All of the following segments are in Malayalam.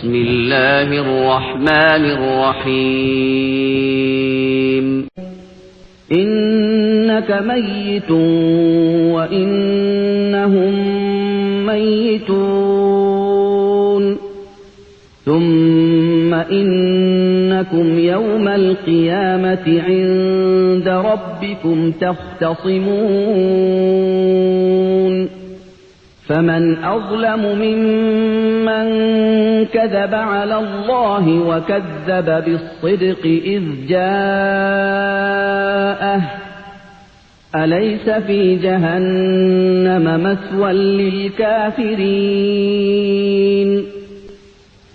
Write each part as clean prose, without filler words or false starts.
بسم الله الرحمن الرحيم إنك ميت وإنهم ميتون ثم إنكم يوم القيامة عند ربكم تختصمون فمن أظلم ممن كذب على الله وكذب بالصدق إذ جاءه أليس في جهنم مثوى للكافرين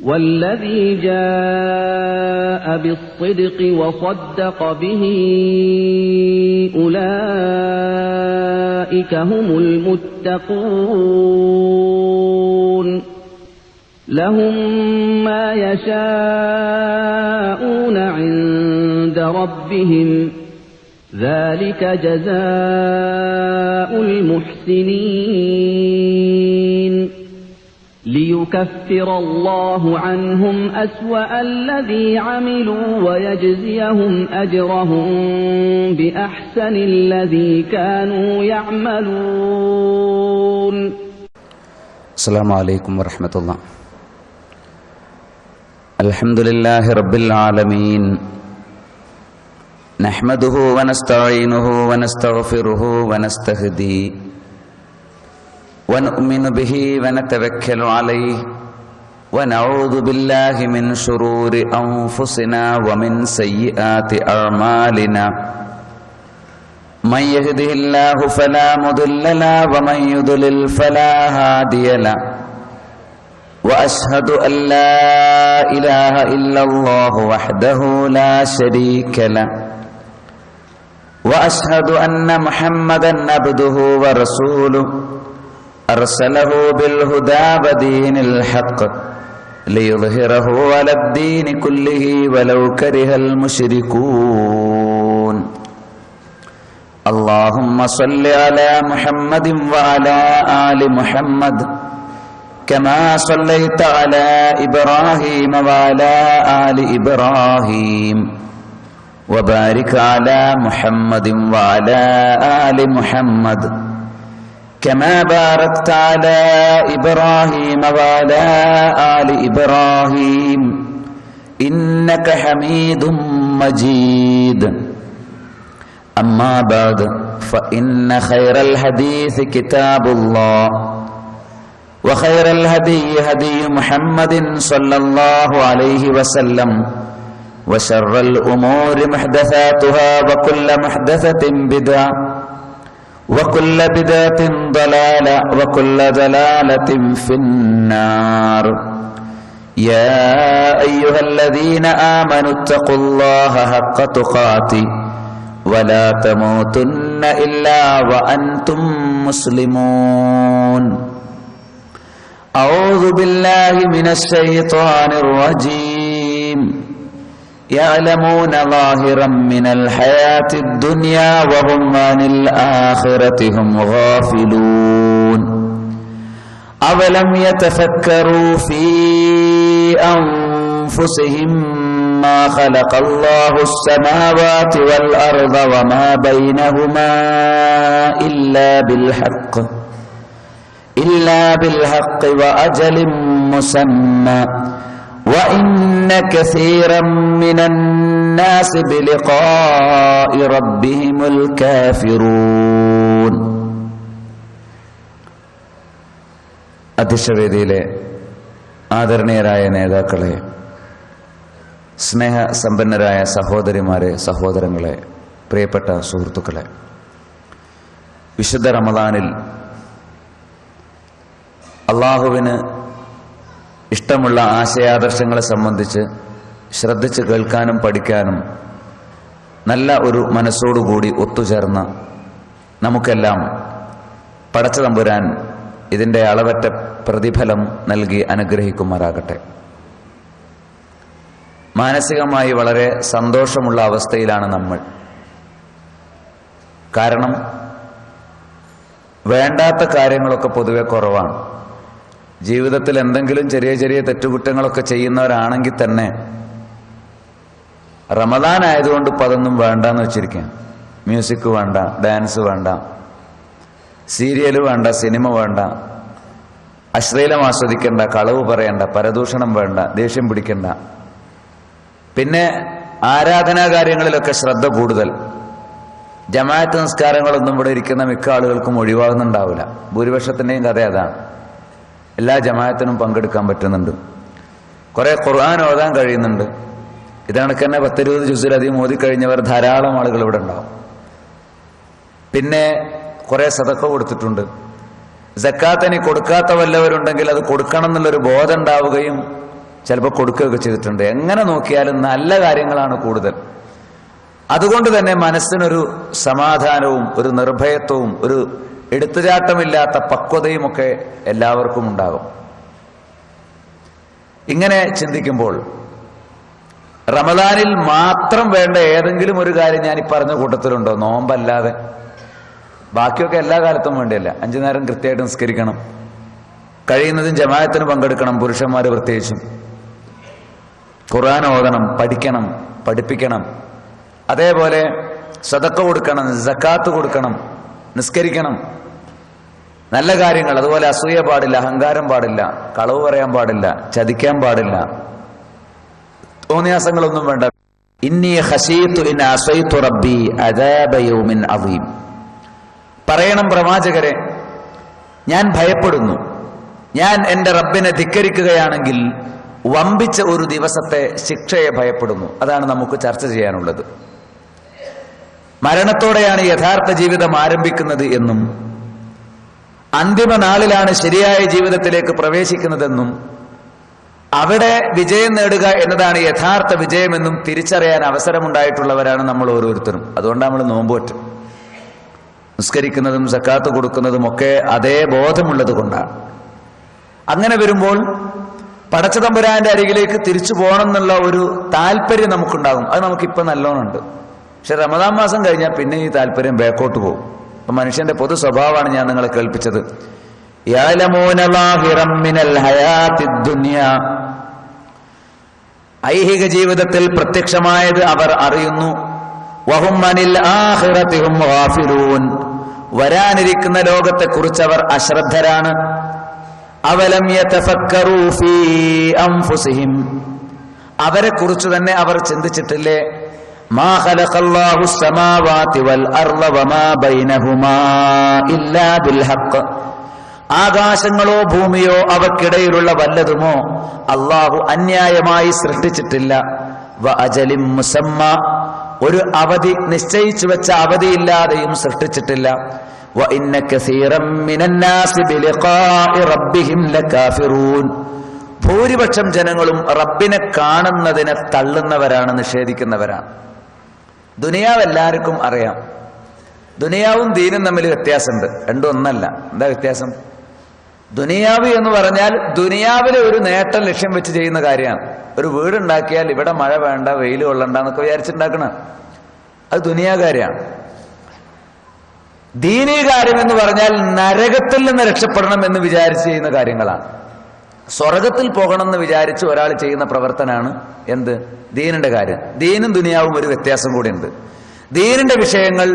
والذي جاء بالصدق وصدق به أولئك هم المتقون لهم ما يشاءون عند ربهم ذلك جزاء المحسنين ليكفر الله عنهم أسوأ الذي عملوا ويجزيهم أجرهم بأحسن الذي كانوا يعملون. السلام عليكم ورحمة الله. الحمد لله رب العالمين نحمده ونستعينه ونستغفره ونستهديه ونؤمن به ونتوكل عليه ونعوذ بالله من شرور أنفسنا ومن سيئات أعمالنا من يهده الله فلا مضل له ومن يضلل فلا هادي له وأشهد أن لا إله إلا الله وحده لا شريك له وأشهد أن محمدا عبده ورسوله أرسله بالهدى ودين الحق ليظهره على الدين كله ولو كره المشركون. اللهم صل على محمد وعلى آل محمد كما صليت على إبراهيم وعلى آل إبراهيم وبارك على محمد وعلى آل محمد كما باركت على إبراهيم وعلى آل إبراهيم إنك حميد مجيد. أما بعد فإن خير الحديث كتاب الله وخير الهدي هدي محمد صلى الله عليه وسلم وشر الأمور محدثاتها وكل محدثة بدعة وكل بدعة ضلالة وكل ضلالة في النار. يا أيها الذين آمنوا اتقوا الله حق تقاته ولا تموتن إلا وأنتم مسلمون. أعوذ بالله من الشيطان الرجيم. يعلمون ظاهرا من الحياة الدنيا وهم عن الآخرة هم غافلون. أولم يتفكروا في أنفسهم ما خلق الله السماوات والأرض وما بينهما إلا بالحق وأجل مسمى وإن كثيرا من الناس بلقاء ربهم الكافرون. അധ്യക്ഷവേദിയിലെ ആദരണീയരായ നേതാക്കളെ, സ്നേഹസമ്പന്നരായ സഹോദരിമാരെ, സഹോദരങ്ങളെ, പ്രിയപ്പെട്ട സുഹൃത്തുക്കളെ, വിശുദ്ധ റമദാനിൽ അള്ളാഹുവിന് ഇഷ്ടമുള്ള ആശയാദർശങ്ങളെ സംബന്ധിച്ച് ശ്രദ്ധിച്ച് കേൾക്കാനും പഠിക്കാനും നല്ല ഒരു മനസ്സോടുകൂടി ഒത്തുചേർന്ന നമുക്കെല്ലാം പടച്ച തമ്പുരാൻ ഇതിൻ്റെ അളവറ്റ പ്രതിഫലം നൽകി അനുഗ്രഹിക്കുമാറാകട്ടെ. മാനസികമായി വളരെ സന്തോഷമുള്ള അവസ്ഥയിലാണ് നമ്മൾ. കാരണം വേണ്ടാത്ത കാര്യങ്ങളൊക്കെ പൊതുവെ കുറവാണ്. ജീവിതത്തിൽ എന്തെങ്കിലും ചെറിയ ചെറിയ തെറ്റുകുറ്റങ്ങളൊക്കെ ചെയ്യുന്നവരാണെങ്കിൽ തന്നെ റമദാൻ ആയതുകൊണ്ട് ഇപ്പം അതൊന്നും വേണ്ടെന്ന് വെച്ചിരിക്കാം. മ്യൂസിക് വേണ്ട, ഡാൻസ് വേണ്ട, സീരിയൽ വേണ്ട, സിനിമ വേണ്ട, അശ്ലീലം ആസ്വദിക്കേണ്ട, കളവ് പറയണ്ട, പരദൂഷണം വേണ്ട, ദേഷ്യം പിടിക്കണ്ട. പിന്നെ ആരാധനാ കാര്യങ്ങളിലൊക്കെ ശ്രദ്ധ കൂടുതൽ. ജമാഅത്ത് നിസ്കാരങ്ങളൊന്നും ഇവിടെ ഇരിക്കുന്ന മിക്ക ആളുകൾക്കും ഒഴിവാകുന്നുണ്ടാവില്ല. ഭൂരിപക്ഷത്തിൻ്റെയും കഥ അതാണ്. എല്ലാ ജമാഅത്തിനും പങ്കെടുക്കാൻ പറ്റുന്നുണ്ട്. കുറെ ഖുർആൻ ഓതാൻ കഴിയുന്നുണ്ട്. ഇതണക്ക് തന്നെ 10-20 ജുസിലധികം ഓതിക്കഴിഞ്ഞവർ ധാരാളം ആളുകൾ ഇവിടെ ഉണ്ടാവും. പിന്നെ കുറെ സദഖ കൊടുത്തിട്ടുണ്ട്. സക്കാത്തിന് കൊടുക്കാത്ത വല്ലവരുണ്ടെങ്കിൽ അത് കൊടുക്കണം എന്നുള്ളൊരു ബോധം ഉണ്ടാവുകയും ചിലപ്പോൾ കൊടുക്കുകയൊക്കെ ചെയ്തിട്ടുണ്ട്. എങ്ങനെ നോക്കിയാലും നല്ല കാര്യങ്ങളാണ് കൂടുതൽ. അതുകൊണ്ട് തന്നെ മനസ്സിനൊരു സമാധാനവും ഒരു നിർഭയത്വവും ഒരു എടുത്തുചാട്ടമില്ലാത്ത പക്വതയും ഒക്കെ എല്ലാവർക്കും ഉണ്ടാകും. ഇങ്ങനെ ചിന്തിക്കുമ്പോൾ റമദാനിൽ മാത്രം വേണ്ട ഏതെങ്കിലും ഒരു കാര്യം ഞാൻ ഈ പറഞ്ഞ കൂട്ടത്തിലുണ്ടോ? നോമ്പല്ലാതെ ബാക്കിയൊക്കെ എല്ലാ കാലത്തും വേണ്ടിയല്ല. 5 നേരം കൃത്യമായിട്ട് നിസ്കരിക്കണം, കഴിയുന്നതും ജമാഅത്തിന് പങ്കെടുക്കണം, പുരുഷന്മാർ പ്രത്യേകിച്ചും. ഖുർആൻ ഓതണം, പഠിക്കണം, പഠിപ്പിക്കണം. അതേപോലെ സദഖ കൊടുക്കണം, സക്കാത്ത് കൊടുക്കണം, നിസ്കരിക്കണം, നല്ല കാര്യങ്ങൾ. അതുപോലെ അസൂയ പാടില്ല, അഹങ്കാരം പാടില്ല, കളവ് പറയാൻ പാടില്ല, ചതിക്കാൻ പാടില്ല, തോന്നിയാസങ്ങളൊന്നും വേണ്ട. ഇന്നി ഖശീതു ഇൻ അസൈതു റബ്ബി അദാബ യൗമിൻ അദീം. പറയണം പ്രവാചകരെ, ഞാൻ ഭയപ്പെടുന്നു, ഞാൻ എൻ്റെ റബ്ബിനെ ധിക്കരിക്കുകയാണെങ്കിൽ വമ്പിച്ച ഒരു ദിവസത്തെ ശിക്ഷയെ ഭയപ്പെടുന്നു. അതാണ് നമുക്ക് ചർച്ച ചെയ്യാനുള്ളത്. മരണത്തോടെയാണ് യഥാർത്ഥ ജീവിതം ആരംഭിക്കുന്നത് എന്നും അന്തിമ നാളിലാണ് ശരിയായ ജീവിതത്തിലേക്ക് പ്രവേശിക്കുന്നതെന്നും അവിടെ വിജയം നേടുക എന്നതാണ് യഥാർത്ഥ വിജയമെന്നും തിരിച്ചറിയാൻ അവസരമുണ്ടായിട്ടുള്ളവരാണ് നമ്മൾ ഓരോരുത്തരും. അതുകൊണ്ടാണ് നമ്മൾ നോമ്പുപറ്റും. നിസ്കരിക്കുന്നതും സക്കാത്ത് കൊടുക്കുന്നതും ഒക്കെ അതേ ബോധമുള്ളത് കൊണ്ടാണ്. അങ്ങനെ വരുമ്പോൾ പടച്ചതമ്പുരാന്റെ അരികിലേക്ക് തിരിച്ചു പോകണം എന്നുള്ള ഒരു താല്പര്യം നമുക്കുണ്ടാകും. അത് നമുക്കിപ്പോൾ നല്ലോണമുണ്ട്. പക്ഷെ റമദാൻ മാസം കഴിഞ്ഞാൽ പിന്നെ ഈ താല്പര്യം ബാക്കോട്ട് പോകും. അപ്പൊ മനുഷ്യന്റെ പൊതു സ്വഭാവമാണ് ഞാൻ നിങ്ങളെ കേൾപ്പിച്ചത്. ഐഹിക ജീവിതത്തിൽ പ്രത്യക്ഷമായത് അവർ അറിയുന്നു. വരാനിരിക്കുന്ന ലോകത്തെക്കുറിച്ച് അവർ അശ്രദ്ധരാണ്. അവലം യതഫക്കറൂ ഫീ അൻഫുസിഹിം, അവരെ കുറിച്ച് തന്നെ അവർ ചിന്തിച്ചിട്ടില്ലേ? മാ ഖലഖല്ലാഹു സ്സമാവാതി വൽ അർള വമാ ബൈനഹുമാ ഇല്ലാ ബിൽ ഹഖ്, ആകാശങ്ങളോ ഭൂമിയോ അവക്കിടയിലുള്ള വല്ലതുമോ അള്ളാഹു അന്യായമായി സൃഷ്ടിച്ചിട്ടില്ല. വ അജലിം മുസമ്മ, ഒരു അവധി നിശ്ചയിച്ചു വെച്ച അവധിയില്ലാതെയും സൃഷ്ടിച്ചിട്ടില്ല. വ ഇന്ന കസീറൻ മിനന്നാസി ബിലിഖാഇ റബ്ബിഹിം ലകാഫിറൂൻ, ഭൂരിപക്ഷം ജനങ്ങളും റബ്ബിനെ കാണുന്നതിനെ തള്ളുന്നവരാണ്, നിഷേധിക്കുന്നവരാണ്. ദുനിയാവ് എല്ലാവർക്കും അറിയാം. ദുനിയാവും ദീനും തമ്മിൽ വ്യത്യാസമുണ്ട്. രണ്ടും ഒന്നല്ല. എന്താ വ്യത്യാസം? ദുനിയാവ് എന്ന് പറഞ്ഞാൽ ദുനിയാവിലെ ഒരു നേട്ടം ലക്ഷ്യം വെച്ച് ചെയ്യുന്ന കാര്യമാണ്. ഒരു വീടുണ്ടാക്കിയാൽ ഇവിടെ മഴ വേണ്ട, വെയിൽ കൊള്ളണ്ട എന്നൊക്കെ വിചാരിച്ചുണ്ടാക്കണം. അത് ദുനിയാ കാര്യമാണ്. ദീനീ കാര്യം എന്ന് പറഞ്ഞാൽ നരകത്തിൽ നിന്ന് രക്ഷപ്പെടണം എന്ന് വിചാരിച്ച് ചെയ്യുന്ന കാര്യങ്ങളാണ്. സ്വർഗത്തിൽ പോകണം എന്ന് വിചാരിച്ച് ഒരാൾ ചെയ്യുന്ന പ്രവർത്തനമാണ് എന്ത്? ദീനിന്റെ കാര്യം. ദീനും ദുനിയാവും ഒരു വ്യത്യാസം കൂടിയുണ്ട്. ദീനിന്റെ വിഷയങ്ങൾ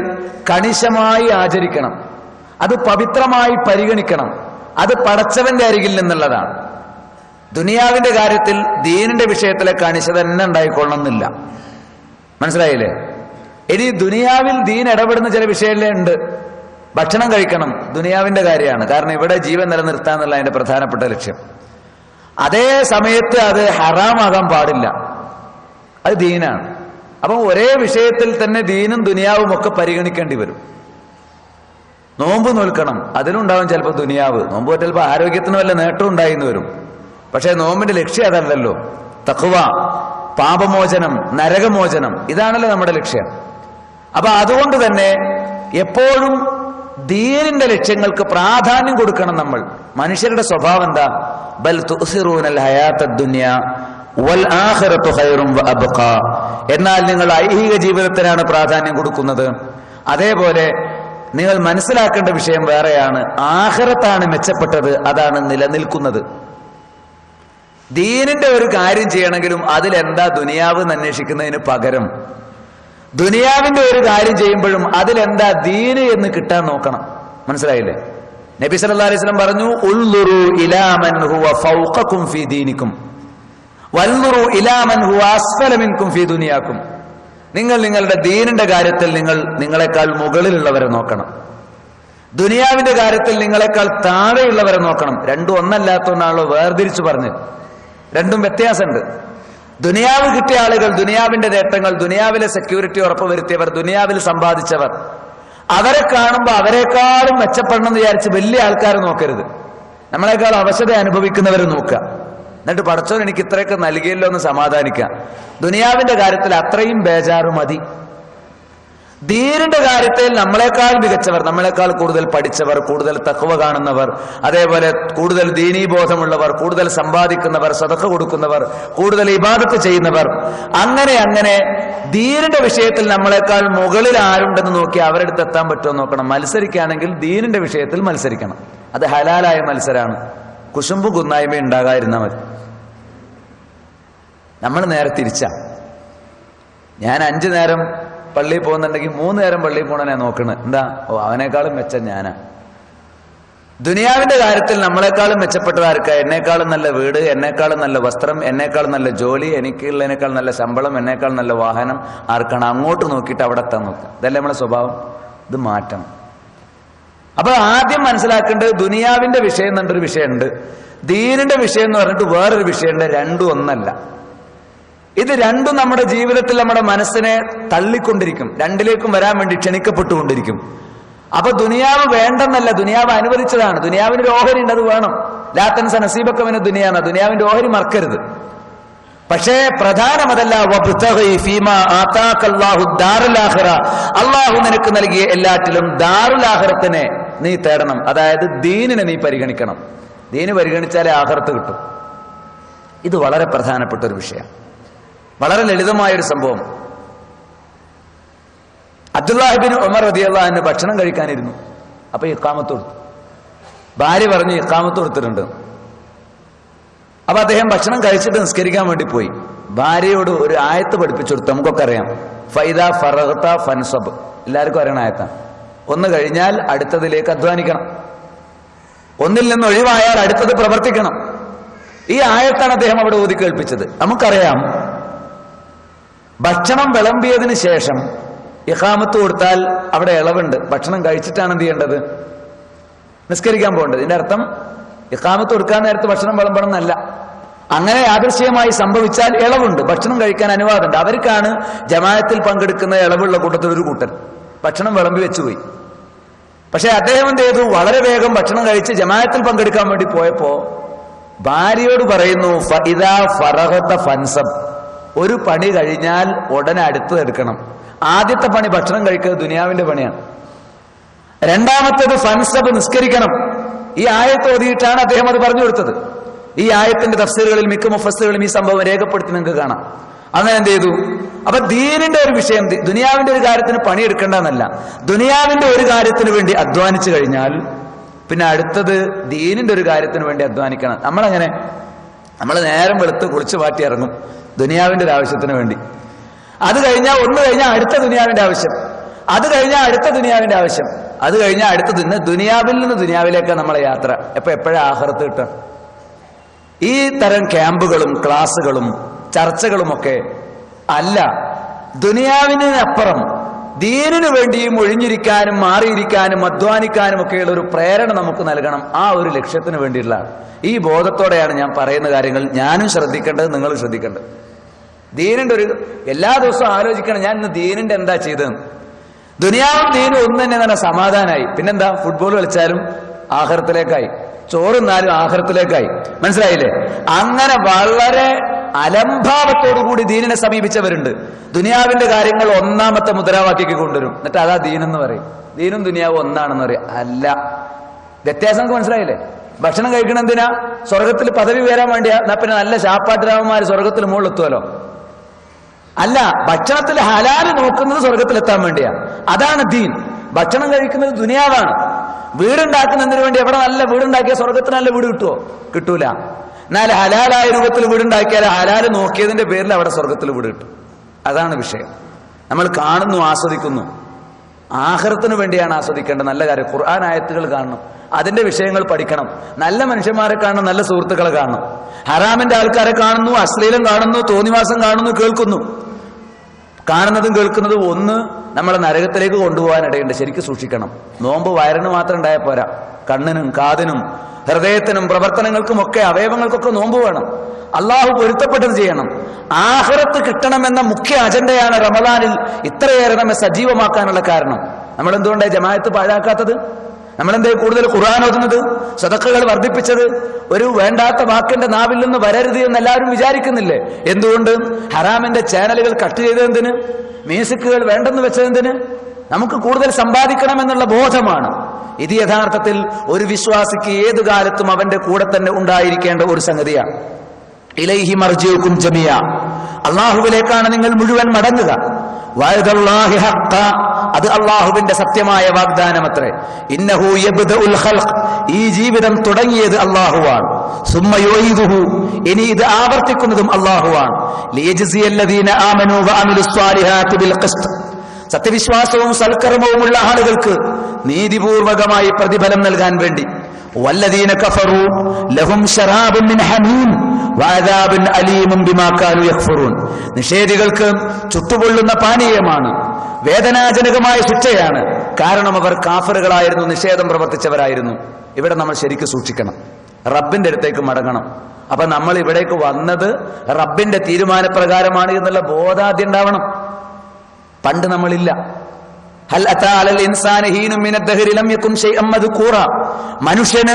കണിശമായി ആചരിക്കണം, അത് പവിത്രമായി പരിഗണിക്കണം, അത് പടച്ചവന്റെ അരികിൽ നിന്നുള്ളതാണ്. ദുനിയാവിന്റെ കാര്യത്തിൽ ദീനിന്റെ വിഷയത്തിലെ കണിശത തന്നെ ഉണ്ടായിക്കൊള്ളണമെന്നില്ല. മനസ്സിലായില്ലേ? ഇനി ദുനിയാവിൽ ദീൻ ഇടപെടുന്ന ചില വിഷയമല്ലേ ഉണ്ട്. ഭക്ഷണം കഴിക്കണം, ദുനിയാവിന്റെ കാര്യമാണ്. കാരണം ഇവിടെ ജീവൻ നിലനിർത്താന്നുള്ള അതിന്റെ പ്രധാനപ്പെട്ട ലക്ഷ്യം. അതേ സമയത്ത് അത് ഹറാമാകാൻ പാടില്ല, അത് ദീനാണ്. അപ്പം ഒരേ വിഷയത്തിൽ തന്നെ ദീനും ദുനിയാവും ഒക്കെ പരിഗണിക്കേണ്ടി വരും. നോമ്പ് നോൽക്കണം, അതിനുണ്ടാവും ചിലപ്പോൾ ദുനിയാവ്. നോമ്പ് ചിലപ്പോൾ ആരോഗ്യത്തിന് വല്ല നേട്ടവും ഉണ്ടായിന്ന് വരും. പക്ഷെ നോമ്പിന്റെ ലക്ഷ്യം അതല്ലല്ലോ. തഖ്വ, പാപമോചനം, നരകമോചനം, ഇതാണല്ലോ നമ്മുടെ ലക്ഷ്യം. അപ്പൊ അതുകൊണ്ട് തന്നെ എപ്പോഴും ദീനിന്റെ ലക്ഷ്യങ്ങൾക്ക് പ്രാധാന്യം കൊടുക്കണം നമ്മൾ. മനുഷ്യരുടെ സ്വഭാവം എന്താ? ബൽ തുസിറൂനൽ ഹയാത്തദ് ദുനിയ വൽ ആഖിറതു ഖൈറുൻ വ അബ്ഖാ, എന്നാൽ നിങ്ങൾ ഐഹിക ജീവിതത്തിനാണ് പ്രാധാന്യം കൊടുക്കുന്നത്. അതേപോലെ നിങ്ങൾ മനസ്സിലാക്കേണ്ട വിഷയം വേറെയാണ്. ആഖിറത്താണ് മെച്ചപ്പെട്ടത്, അതാണ് നിലനിൽക്കുന്നത്. ദീനിന്റെ ഒരു കാര്യം ചെയ്യണമെങ്കിലും അതിലെന്താ ദുനിയാവ് എന്ന് അന്വേഷിക്കുന്നതിന് പകരം ദുനിയാവിന്റെ ഒരു കാര്യം ചെയ്യുമ്പോഴും അതിലെന്താ ദീന് എന്ന് കിട്ടാൻ നോക്കണം. മനസ്സിലായില്ലേ? നബി സല്ലല്ലാഹു അലൈഹി വസല്ലം പറഞ്ഞു, ഉൾദുറു ഇലാ മൻ ഹുവ ഫൗഖകും ഫീ ദീനിക്കും വൽദുറു ഇലാ മൻ ഹുവ അസ്ഫല മിൻകും ഫീ ദുനിയാക്കും. നിങ്ങൾ നിങ്ങളുടെ ദീനിന്റെ കാര്യത്തിൽ നിങ്ങളെക്കാൾ മുകളിലുള്ളവരെ നോക്കണം, ദുനിയാവിന്റെ കാര്യത്തിൽ നിങ്ങളെക്കാൾ താഴെയുള്ളവരെ നോക്കണം. രണ്ടും ഒന്നല്ലാത്തതുകൊണ്ടാണല്ലോ വേർതിരിച്ചു പറഞ്ഞ്. രണ്ടും വ്യത്യാസമുണ്ട്. ദുനിയാവ് കിട്ടിയ ആളുകൾ, ദുനിയാവിന്റെ നേട്ടങ്ങൾ, ദുനിയാവിലെ സെക്യൂരിറ്റി ഉറപ്പുവരുത്തിയവർ, ദുനിയാവിൽ സമ്പാദിച്ചവർ, അവരെ കാണുമ്പോൾ അവരെക്കാളും മെച്ചപ്പെടണം എന്ന് വിചാരിച്ച് വലിയ ആൾക്കാർ നോക്കരുത്. നമ്മളെക്കാൾ അവശത അനുഭവിക്കുന്നവരെ നോക്കുക. എന്നിട്ട് പടച്ചോൻ എനിക്ക് ഇത്രയൊക്കെ നൽകിയല്ലോ എന്ന് സമാധാനിക്കുക. ദുനിയാവിന്റെ കാര്യത്തിൽ അത്രയും ബേജാറ് മതി. ദീനിന്റെ കാര്യത്തിൽ നമ്മളെക്കാൾ മികച്ചവർ, നമ്മളെക്കാൾ കൂടുതൽ പഠിച്ചവർ, കൂടുതൽ തഖ്വ കാണുന്നവർ, അതേപോലെ കൂടുതൽ ദീനീബോധമുള്ളവർ, കൂടുതൽ സമ്പാദിക്കുന്നവർ, സദഖ കൊടുക്കുന്നവർ, കൂടുതൽ ഇബാദത്ത് ചെയ്യുന്നവർ, അങ്ങനെ ദീനിന്റെ വിഷയത്തിൽ നമ്മളെക്കാൾ മുകളിൽ ആരുണ്ടെന്ന് നോക്കി അവരുടെ അടുത്ത് എത്താൻ പറ്റുമോ നോക്കണം. മത്സരിക്കുകയാണെങ്കിൽ ദീനിന്റെ വിഷയത്തിൽ മത്സരിക്കണം. അത് ഹലാലായ മത്സരമാണ്. കുശുമ്പും കുന്നായ്മ ഉണ്ടാകാതിരുന്നാൽ മതി. നമ്മൾ നേരെ തിരിച്ചാ. ഞാൻ 5 നേരം പള്ളിയിൽ പോകുന്നുണ്ടെങ്കിൽ 3 നേരം പള്ളിയിൽ പോകണേ നോക്കണ്. എന്താ? അവനേക്കാളും മെച്ചം ഞാനാ. ദുനിയാവിന്റെ കാര്യത്തിൽ നമ്മളെക്കാളും മെച്ചപ്പെട്ടത് ആർക്കാ? എന്നേക്കാളും നല്ല വീട്, എന്നേക്കാളും നല്ല വസ്ത്രം, എന്നേക്കാളും നല്ല ജോലി, എനിക്കുള്ളതിനേക്കാൾ നല്ല ശമ്പളം, എന്നേക്കാൾ നല്ല വാഹനം ആർക്കാണ്? അങ്ങോട്ട് നോക്കിയിട്ട് അവിടെ എത്താൻ നോക്കുക. ഇതല്ലേ നമ്മളെ സ്വഭാവം. ഇത് മാറ്റണം. അപ്പൊ ആദ്യം മനസ്സിലാക്കേണ്ടത് ദുനിയാവിന്റെ വിഷയം എന്നൊരു വിഷയമുണ്ട്, ദീനിന്റെ വിഷയം എന്ന് പറഞ്ഞിട്ട് വേറൊരു വിഷയമുണ്ട്. രണ്ടും ഒന്നല്ല. ഇത് രണ്ടും നമ്മുടെ ജീവിതത്തിൽ നമ്മുടെ മനസ്സിനെ തള്ളിക്കൊണ്ടിരിക്കും, രണ്ടിലേക്കും വരാൻ വേണ്ടി ക്ഷണിക്കപ്പെട്ടുകൊണ്ടിരിക്കും. അപ്പൊ ദുനിയാവ് വേണ്ടെന്നല്ല, ദുനിയാവ് അനുവദിച്ചതാണ്. ദുനിയാവിന്റെ ഓഹരി ഉണ്ട്, അത് വേണം. ലാത്തൻസ നസീബക്കമിന് ദുനിയാന്ന, ദുനിയാവിന്റെ ഓഹരി മറക്കരുത്. പക്ഷേ പ്രധാനം അതല്ല. അള്ളാഹു നിനക്ക് നൽകിയ എല്ലാറ്റിലും ദാറുൽ ആഖിറത്തിനെ നീ തേടണം. അതായത് ദീനിനെ നീ പരിഗണിക്കണം. ദീന് പരിഗണിച്ചാലേ ആഖിറത്ത് കിട്ടും. ഇത് വളരെ പ്രധാനപ്പെട്ട ഒരു വിഷയം, വളരെ ലളിതമായൊരു സംഭവം. അബ്ദുല്ലാഹി ബിൻ ഉമർ റളിയല്ലാഹു അൻഹു ഭക്ഷണം കഴിക്കാനിരുന്നു. അപ്പൊ ഇഖാമത്ത് കൊടുത്തു. ഭാര്യ പറഞ്ഞു ഇഖാമത്ത് കൊടുത്തിട്ടുണ്ട്. അപ്പൊ അദ്ദേഹം ഭക്ഷണം കഴിച്ചിട്ട് നിസ്കരിക്കാൻ വേണ്ടി പോയി. ഭാര്യയോട് ഒരു ആയത്ത് പഠിപ്പിച്ചു കൊടുത്തു. നമുക്കൊക്കെ അറിയാം, ഫൈദ ഫറഗത ഫൻസബ്. എല്ലാവർക്കും അറിയണ ആയത്താണ്. ഒന്ന് കഴിഞ്ഞാൽ അടുത്തതിലേക്ക് അധ്വാനിക്കണം, ഒന്നിൽ നിന്ന് ഒഴിവായാൽ അടുത്തത് പ്രവർത്തിക്കണം. ഈ ആയത്താണ് അദ്ദേഹം അവിടെ ഓതി കേൾപ്പിച്ചത്. നമുക്കറിയാം, ഭക്ഷണം വിളമ്പിയതിന് ശേഷം ഇഖാമത്ത് കൊടുത്താൽ അവിടെ ഇളവുണ്ട്. ഭക്ഷണം കഴിച്ചിട്ടാണ് എന്ത് ചെയ്യേണ്ടത്? നിസ്കരിക്കാൻ പോകേണ്ടത്. ഇതിന്റെ അർത്ഥം ഇഖാമത്ത് കൊടുക്കാൻ നേരത്ത് ഭക്ഷണം വിളമ്പണം എന്നല്ല. അങ്ങനെ യാദൃശ്യമായി സംഭവിച്ചാൽ ഇളവുണ്ട്, ഭക്ഷണം കഴിക്കാൻ അനുവാദമുണ്ട്. അവർക്കാണ് ജമാഅത്തിൽ പങ്കെടുക്കുന്ന ഇളവുള്ള കൂട്ടത്തിൽ ഒരു കൂട്ടൻ ഭക്ഷണം വിളമ്പി വെച്ചുപോയി. പക്ഷെ അദ്ദേഹം എന്ത് ചെയ്തു? വളരെ വേഗം ഭക്ഷണം കഴിച്ച് ജമാഅത്തിൽ പങ്കെടുക്കാൻ വേണ്ടി പോയപ്പോ ഭാര്യയോട് പറയുന്നു, ഫഇദാ ഫറഗത ഫൻസബ്. ഒരു പണി കഴിഞ്ഞാൽ ഉടനെ അടുത്തത് എടുക്കണം. ആദ്യത്തെ പണി ഭക്ഷണം കഴിക്കുന്നത് ദുനിയാവിന്റെ പണിയാണ്. രണ്ടാമത്തേത് ഫൻസബ്, നിസ്കരിക്കണം. ഈ ആയത്ത് ഓതിയിട്ടാണ് അദ്ദേഹം അത് പറഞ്ഞു കൊടുത്തത്. ഈ ആയത്തിന്റെ തഫ്സീറുകളിൽ മിക്ക മുഫസ്സിറുകളും ഈ സംഭവം രേഖപ്പെടുത്തി നിങ്ങൾക്ക് കാണാം. അങ്ങനെ എന്ത് ചെയ്തു? അപ്പൊ ദീനിന്റെ ഒരു വിഷയം, ദുനിയാവിന്റെ ഒരു കാര്യത്തിന് പണിയെടുക്കേണ്ടെന്നല്ല, ദുനിയാവിന്റെ ഒരു കാര്യത്തിന് വേണ്ടി അധ്വാനിച്ചു കഴിഞ്ഞാൽ പിന്നെ അടുത്തത് ദീനിന്റെ ഒരു കാര്യത്തിന് വേണ്ടി അധ്വാനിക്കണം. നമ്മൾ നേരം വെളുത്ത് കുളിച്ചു മാറ്റി ഇറങ്ങും ദുനിയാവിന്റെ ഒരു ആവശ്യത്തിന് വേണ്ടി. അത് കഴിഞ്ഞാൽ അടുത്ത ദുനിയാവിന്റെ ആവശ്യം, അത് കഴിഞ്ഞാൽ അടുത്ത ദുനിയാവിന്റെ ആവശ്യം, അത് കഴിഞ്ഞാൽ അടുത്ത ദുനിയാവിൽ നിന്ന് ദുനിയാവിലേക്കാണ് നമ്മളെ യാത്ര. എപ്പോഴാ ആഖിറത്ത് കിട്ടുക? ഈ തരം ക്യാമ്പുകളും ക്ലാസ്സുകളും ചർച്ചകളുമൊക്കെ അല്ല, ദുനിയാവിന് അപ്പുറം ദീനിനു വേണ്ടിയും ഒഴിഞ്ഞിരിക്കാനും മാറിയിരിക്കാനും അധ്വാനിക്കാനും ഒക്കെയുള്ള ഒരു പ്രേരണ നമുക്ക് നൽകണം. ആ ഒരു ലക്ഷ്യത്തിന് വേണ്ടിയിട്ടുള്ളതാണ്. ഈ ബോധത്തോടെയാണ് ഞാൻ പറയുന്ന കാര്യങ്ങൾ ഞാനും ശ്രദ്ധിക്കേണ്ടത്, നിങ്ങൾ ശ്രദ്ധിക്കേണ്ടത്. ദീനിന്റെ ഒരു എല്ലാ ദിവസവും ആലോചിക്കണം, ഞാൻ ഇന്ന് ദീനിന്റെ എന്താ ചെയ്തതെന്ന്. ദുനിയാവും ദീനും ഒന്ന് തന്നെ നല്ല സമാധാനമായി. പിന്നെന്താ? ഫുട്ബോൾ കളിച്ചാലും ആഖിറത്തിലേക്കായി, ചോറുന്നാലും ആഖിറത്തിലേക്കായി. മനസ്സിലായില്ലേ? അങ്ങനെ വളരെ അലംഭാവത്തോടുകൂടി ദീനിനെ സമീപിച്ചവരുണ്ട്. ദുനിയാവിന്റെ കാര്യങ്ങൾ ഒന്നാമത്തെ മുദ്രാവാക്യക്ക് കൊണ്ടുവരും, എന്നിട്ട് അതാ ദീനെന്ന് പറയും. ദീനും ദുനിയാവും ഒന്നാണെന്ന് പറയും. അല്ല, വ്യത്യാസം നമുക്ക് മനസ്സിലായില്ലേ? ഭക്ഷണം കഴിക്കണം എന്തിനാ? സ്വർഗത്തിൽ പദവി വരാൻ വേണ്ടിയാ? എന്നാ പിന്നെ നല്ല ശാപ്പാട്ടിരാമന്മാര് സ്വർഗത്തിൽ മുകളിലെത്തുമല്ലോ. അല്ല, ഭക്ഷണത്തിൽ ഹലാല് നോക്കുന്നത് സ്വർഗത്തിലെത്താൻ വേണ്ടിയാ. അതാണ് ദീൻ. ഭക്ഷണം കഴിക്കുന്നത് ദുനിയാവാണ്. വീടുണ്ടാക്കുന്നതിന് വേണ്ടി എവിടെ നല്ല വീടുണ്ടാക്കിയ സ്വർഗത്തിന് നല്ല വീട് കിട്ടുമോ? കിട്ടൂല. എന്നാൽ ഹലാലായ രൂപത്തിൽ വീടുണ്ടാക്കിയാൽ ഹലാല് നോക്കിയതിന്റെ പേരിൽ അവിടെ സ്വർഗത്തിൽ വീട് കിട്ടും. അതാണ് വിഷയം. നമ്മൾ കാണുന്നു, ആസ്വദിക്കുന്നു. ആഖിറത്തിന് വേണ്ടിയാണ് ആസ്വദിക്കേണ്ടത്. നല്ല കാര്യം ഖുർആൻ ആയത്തുകൾ കാണണം, അതിന്റെ വിഷയങ്ങൾ പഠിക്കണം, നല്ല മനുഷ്യന്മാരെ കാണണം, നല്ല സുഹൃത്തുക്കളെ കാണണം. ഹറാമിന്റെ ആൾക്കാരെ കാണുന്നു, അശ്ലീലം കാണുന്നു, തോന്നിവാസം കാണുന്നു, കേൾക്കുന്നു. കാണുന്നതും കേൾക്കുന്നതും ഒന്ന് നമ്മളെ നരകത്തിലേക്ക് കൊണ്ടുപോകാനിടയുണ്ട്. ശരിക്കും സൂക്ഷിക്കണം. നോമ്പ് വയറിന് മാത്രം ഉണ്ടായാൽ പോരാ, കണ്ണിനും കാതിനും ഹൃദയത്തിനും പ്രവർത്തനങ്ങൾക്കുമൊക്കെ അവയവങ്ങൾക്കൊക്കെ നോമ്പ് വേണം. അള്ളാഹു പൊരുത്തപ്പെട്ടത് ചെയ്യണം. ആഖിറത്ത് കിട്ടണമെന്ന മുഖ്യ അജണ്ടയാണ് റമദാനിൽ ഇത്രയേറെ നമ്മെ സജീവമാക്കാനുള്ള കാരണം. നമ്മൾ എന്തുകൊണ്ടാണ് ജമാഅത്ത് പാഴാക്കാത്തത്? നമ്മളെന്തേ കൂടുതൽ ഖുർആൻ ഓതുന്നത്, സദഖകൾ വർദ്ധിപ്പിച്ചത്? ഒരു വേണ്ടാത്ത വാക്കിന്റെ നാവിൽ നിന്ന് വരരുത് എന്ന് എല്ലാവരും വിചാരിക്കുന്നില്ലേ? എന്തുകൊണ്ട്? ഹറാമിന്റെ ചാനലുകൾ കട്ട് ചെയ്തതെന്തിന്? മ്യൂസിക്കുകൾ വേണ്ടെന്ന് വെച്ചതെന്തിന്? നമുക്ക് കൂടുതൽ സമ്പാദിക്കണം എന്നുള്ള ബോധമാണ്. ഇത് യഥാർത്ഥത്തിൽ ഒരു വിശ്വാസിക്ക് ഏതു കാലത്തും അവന്റെ കൂടെ തന്നെ ഉണ്ടായിരിക്കേണ്ട ഒരു സംഗതിയാണ്. ഇലൈഹി മർജിഉകും ജമിയ, അള്ളാഹുവിലേക്കാണ് നിങ്ങൾ മുഴുവൻ മടങ്ങുക. വഅദല്ലാഹി ഹഖ്ഖ, അത് അള്ളാഹുവിന്റെ സത്യമായ വാഗ്ദാനമത്രേ. ഇന്നഹു യബ്ദഉൽ ഖൽഖ്, ഈ ജീവിതം തുടങ്ങിയത് അള്ളാഹുവാണ്. സുമ്മ യുഈദുഹു, ഇനി ഇത് ആവർത്തിക്കുന്നതും അള്ളാഹുവാണ്. ലിയജ്സിയല്ലദീന ആമനൂ വഅമിലുസ് സ്വാലിഹാത്തി ബിൽ ഖിസ്ത്, സത്യവിശ്വാസവും സൽക്കർമ്മവുമുള്ള ആളുകൾക്ക് നീതിപൂർവകമായി പ്രതിഫലം നൽകാൻ വേണ്ടി. വല്ലദീന കഫറൂ ലഹും ശറാബുൻ മിൻ ഹമീം വഅദാബുൻ അലീമുൻ ബിമാ കാനൂ യക്ഫുറൂൻ, നിഷേധികൾക്ക് ചുട്ടുപൊള്ളുന്ന പാനീയമാണ്, വേദനാജനകമായ ശിക്ഷയാണ്. കാരണം അവർ കാഫറുകളായിരുന്നു, നിഷേധം പ്രവർത്തിച്ചവരായിരുന്നു. ഇവിടെ നമ്മൾ ശരിക്കും സൂക്ഷിക്കണം, റബ്ബിന്റെ അടുത്തേക്ക് മടങ്ങണം. അപ്പൊ നമ്മൾ ഇവിടേക്ക് വന്നത് റബ്ബിന്റെ തീരുമാനപ്രകാരമാണ് എന്നുള്ള ബോധാദ്യം ഉണ്ടാവണം. പണ്ട് നമ്മളില്ല. ഹൽ അതാ അലൽ ഇൻസാനി ഹീനും മിനദ് ദഹരി ലം യകുൻ ശൈഅൻ മദ്കൂറ, മനുഷ്യന്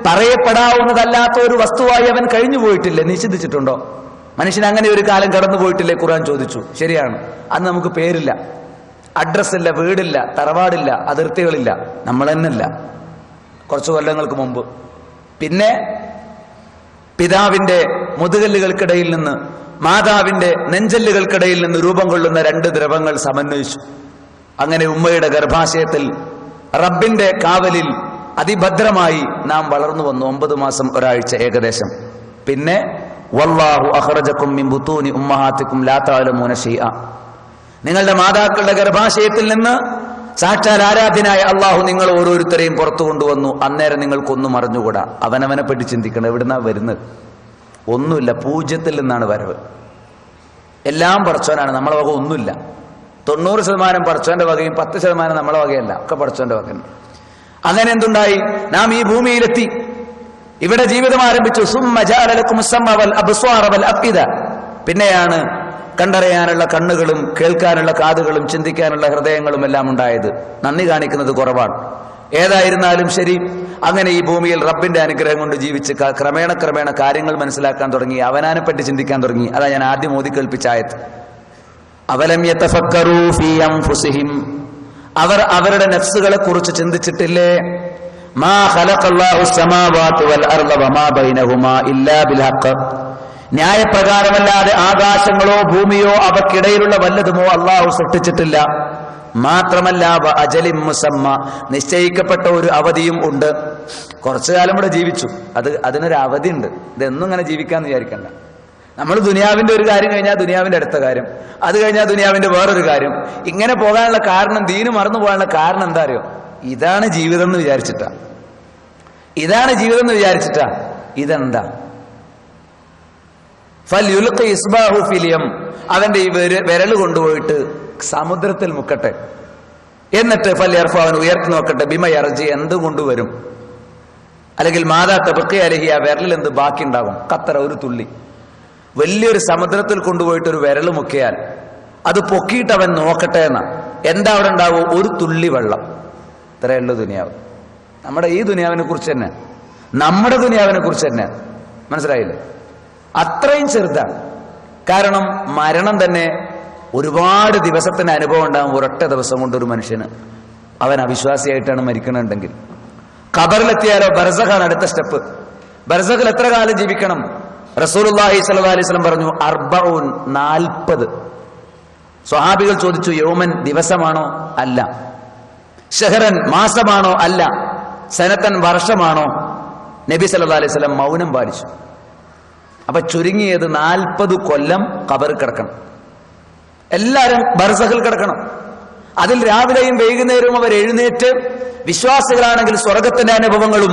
പറയപ്പെടാവുന്നതല്ലാത്ത ഒരു വസ്തുവായി അവൻ കഴിഞ്ഞു പോയിട്ടില്ല. നീ ചിന്തിച്ചിട്ടുണ്ടോ? മനുഷ്യൻ അങ്ങനെ ഒരു കാലം കടന്നു പോയിട്ടില്ലേ? ഖുർആൻ ചോദിച്ചു. ശരിയാണ്. അന്ന് നമുക്ക് പേരില്ല, അഡ്രസ്സില്ല, വീടില്ല, തറവാടില്ല, അതിർത്തികളില്ല, നമ്മൾ തന്നെയല്ല. കുറച്ചു കൊല്ലങ്ങൾക്ക് മുമ്പ് പിന്നെ പിതാവിന്റെ മുതുകല്ലുകൾക്കിടയിൽ നിന്ന്, മാതാവിന്റെ നെഞ്ചല്ലുകൾക്കിടയിൽ നിന്ന് രൂപം കൊള്ളുന്ന രണ്ട് ദ്രവങ്ങൾ സമന്വയിച്ചു. അങ്ങനെ ഉമ്മയുടെ ഗർഭാശയത്തിൽ റബ്ബിന്റെ കാവലിൽ അതിഭദ്രമായി നാം വളർന്നു വന്നു. 9 മാസം, ഒരാഴ്ച ഏകദേശം. പിന്നെ വല്ലാഹു അഖ്റജകും മിൻ ബുതൂനി ഉമ്മഹാത്തികും ലാ തഅലമൂന ശൈഅ, നിങ്ങളുടെ മാതാക്കളുടെ ഗർഭാശയത്തിൽ നിന്ന് സാക്ഷാൽ ആരാധ്യനായ അള്ളാഹു നിങ്ങൾ ഓരോരുത്തരെയും പുറത്തു കൊണ്ടുവന്നു. അന്നേരം നിങ്ങൾക്കൊന്നും അറിഞ്ഞുകൂടാ. അവനവനെ പറ്റി ചിന്തിക്കണം. എവിടുന്നാ വരുന്നത്? ഒന്നുമില്ല, പൂജ്യത്തിൽ നിന്നാണ് വരവ്. എല്ലാം പടച്ചോനാണ്, നമ്മളെ വക ഒന്നുമില്ല. 90% പടച്ചോന്റെ വകയും 10% നമ്മളെ വകയല്ല, ഒക്കെ പടച്ചോന്റെ വകയാണ്. അങ്ങനെ എന്തുണ്ടായി? നാം ഈ ഭൂമിയിലെത്തി, ഇവിടെ ജീവിതം ആരംഭിച്ചു. സുമ്മ ജഅല ലക്കുമുസ് സമഅ വൽ അബ്സ്വാറ വൽ അഫ്ഇദ, പിന്നെയാണ് കണ്ടറിയാനുള്ള കണ്ണുകളും കേൾക്കാനുള്ള കാതുകളും ചിന്തിക്കാനുള്ള ഹൃദയങ്ങളും എല്ലാം ഉണ്ടായത്. നന്ദി കാണിക്കുന്നത് കുറവാണ്. ഏതായിരുന്നാലും ശരി, അങ്ങനെ ഈ ഭൂമിയിൽ റബ്ബിന്റെ അനുഗ്രഹം കൊണ്ട് ജീവിച്ച് ക്രമേണ കാര്യങ്ങൾ മനസ്സിലാക്കാൻ തുടങ്ങി, അവനാനെ പറ്റി ചിന്തിക്കാൻ തുടങ്ങി. അതാ ഞാൻ ആദ്യം ഓതി കേൾപ്പിച്ച ആയത്ത്. അവലം യതഫക്കറൂ ഫീ അൻഫുസിഹിം, അവർ അവരുടെ നഫ്സുകളെ കുറിച്ച് ചിന്തിച്ചിട്ടില്ലേ? മാ ഖലഖല്ലാഹു സമാവാതി വൽ അർള വമാ ബൈനഹുമാ ഇല്ലാ ബിൽ ഹഖ്, ന്യായപ്രകാരമല്ലാതെ ആകാശങ്ങളോ ഭൂമിയോ അവക്കിടയിലുള്ള വല്ലതുമോ അള്ളാഹു സൃഷ്ടിച്ചിട്ടില്ല. മാത്രമല്ല അജലിം മുസമ്മ, നിശ്ചയിക്കപ്പെട്ട ഒരു അവധിയും ഉണ്ട്. കുറച്ചു കാലം ഇവിടെ ജീവിച്ചു, അതിനൊരു അവധി ഉണ്ട്. ഇതെന്നും ഇങ്ങനെ ജീവിക്കാന്ന് വിചാരിക്കണ്ട. നമ്മൾ ദുനിയാവിന്റെ ഒരു കാര്യം കഴിഞ്ഞാൽ ദുനിയാവിന്റെ അടുത്ത കാര്യം, അത് കഴിഞ്ഞാൽ ദുനിയാവിന്റെ വേറൊരു കാര്യം. ഇങ്ങനെ പോകാനുള്ള കാരണം, ദീന് മറന്നു പോകാനുള്ള കാരണം എന്താ അറിയോ? ഇതാണ് ജീവിതം എന്ന് വിചാരിച്ചിട്ടാ. ഇതാണ് ജീവിതം എന്ന് വിചാരിച്ചിട്ടാ. ഇതെന്താ? ഫൽയുൽഖി ഇസ്ബാഹു ഫിൽ യം, അവന്റെ ഈ വിരൽ കൊണ്ടുപോയിട്ട് സമുദ്രത്തിൽ മുക്കട്ടെ. എന്നിട്ട് ഫൽയർഫു, അവൻ ഉയർത്തി നോക്കട്ടെ. ബിമ യർജി, എന്ത് കൊണ്ടുവരും? അല്ലെങ്കിൽ മാതാ തബഖി അലൈഹി, ആ വിരലിൽ എന്ത് ബാക്കി ഉണ്ടാകും? ഖത്തറ, ഒരു തുള്ളി. വലിയൊരു സമുദ്രത്തിൽ കൊണ്ടുപോയിട്ട് ഒരു വിരൽ മുക്കിയാൽ അത് പൊക്കിയിട്ട് അവൻ നോക്കട്ടെ എന്നാ. എന്താ അവിടെ ഉണ്ടാവും? ഒരു തുള്ളി വെള്ളം. ഇത്രയുള്ളൂ ദുനിയാവ്. നമ്മുടെ ഈ ദുനിയാവിനെ കുറിച്ച് തന്നെ, നമ്മുടെ ദുനിയാവിനെ കുറിച്ച് തന്നെ. മനസ്സിലായില്ലേ? അത്രയും ചെറുതാണ്. കാരണം മരണം തന്നെ ഒരുപാട് ദിവസത്തിന് അനുഭവം ഉണ്ടാകും. ഒരൊറ്റ ദിവസം കൊണ്ട് ഒരു മനുഷ്യന്, അവൻ അവിശ്വാസിയായിട്ടാണ് മരിക്കണമെന്നുണ്ടെങ്കിൽ. ഖബറിലെത്തിയാലോ ബർസഖാണ് അടുത്ത സ്റ്റെപ്പ്. ബർസഖിൽ എത്ര കാലം ജീവിക്കണം? റസൂലുള്ളാഹി സ്വല്ലല്ലാഹി അലൈഹി വസല്ലം പറഞ്ഞു 40. സ്വഹാബികൾ ചോദിച്ചു, യൗമൻ ദിവസമാണോ? അല്ല. ഷഹറൻ മാസമാണോ? അല്ല. സനത്തൻ വർഷമാണോ? നബി സല്ലല്ലാഹി അലൈഹി വസല്ലം മൗനം പാലിച്ചു. അപ്പൊ ചുരുങ്ങിയത് 40 കൊല്ലം ഖബറിൽ കിടക്കണം. എല്ലാവരും ബർസഖിൽ കിടക്കണം. അതിൽ രാവിലെയും വൈകുന്നേരവും അവർ എഴുന്നേറ്റ്, വിശ്വാസികളാണെങ്കിൽ സ്വർഗത്തിന്റെ അനുഭവങ്ങളും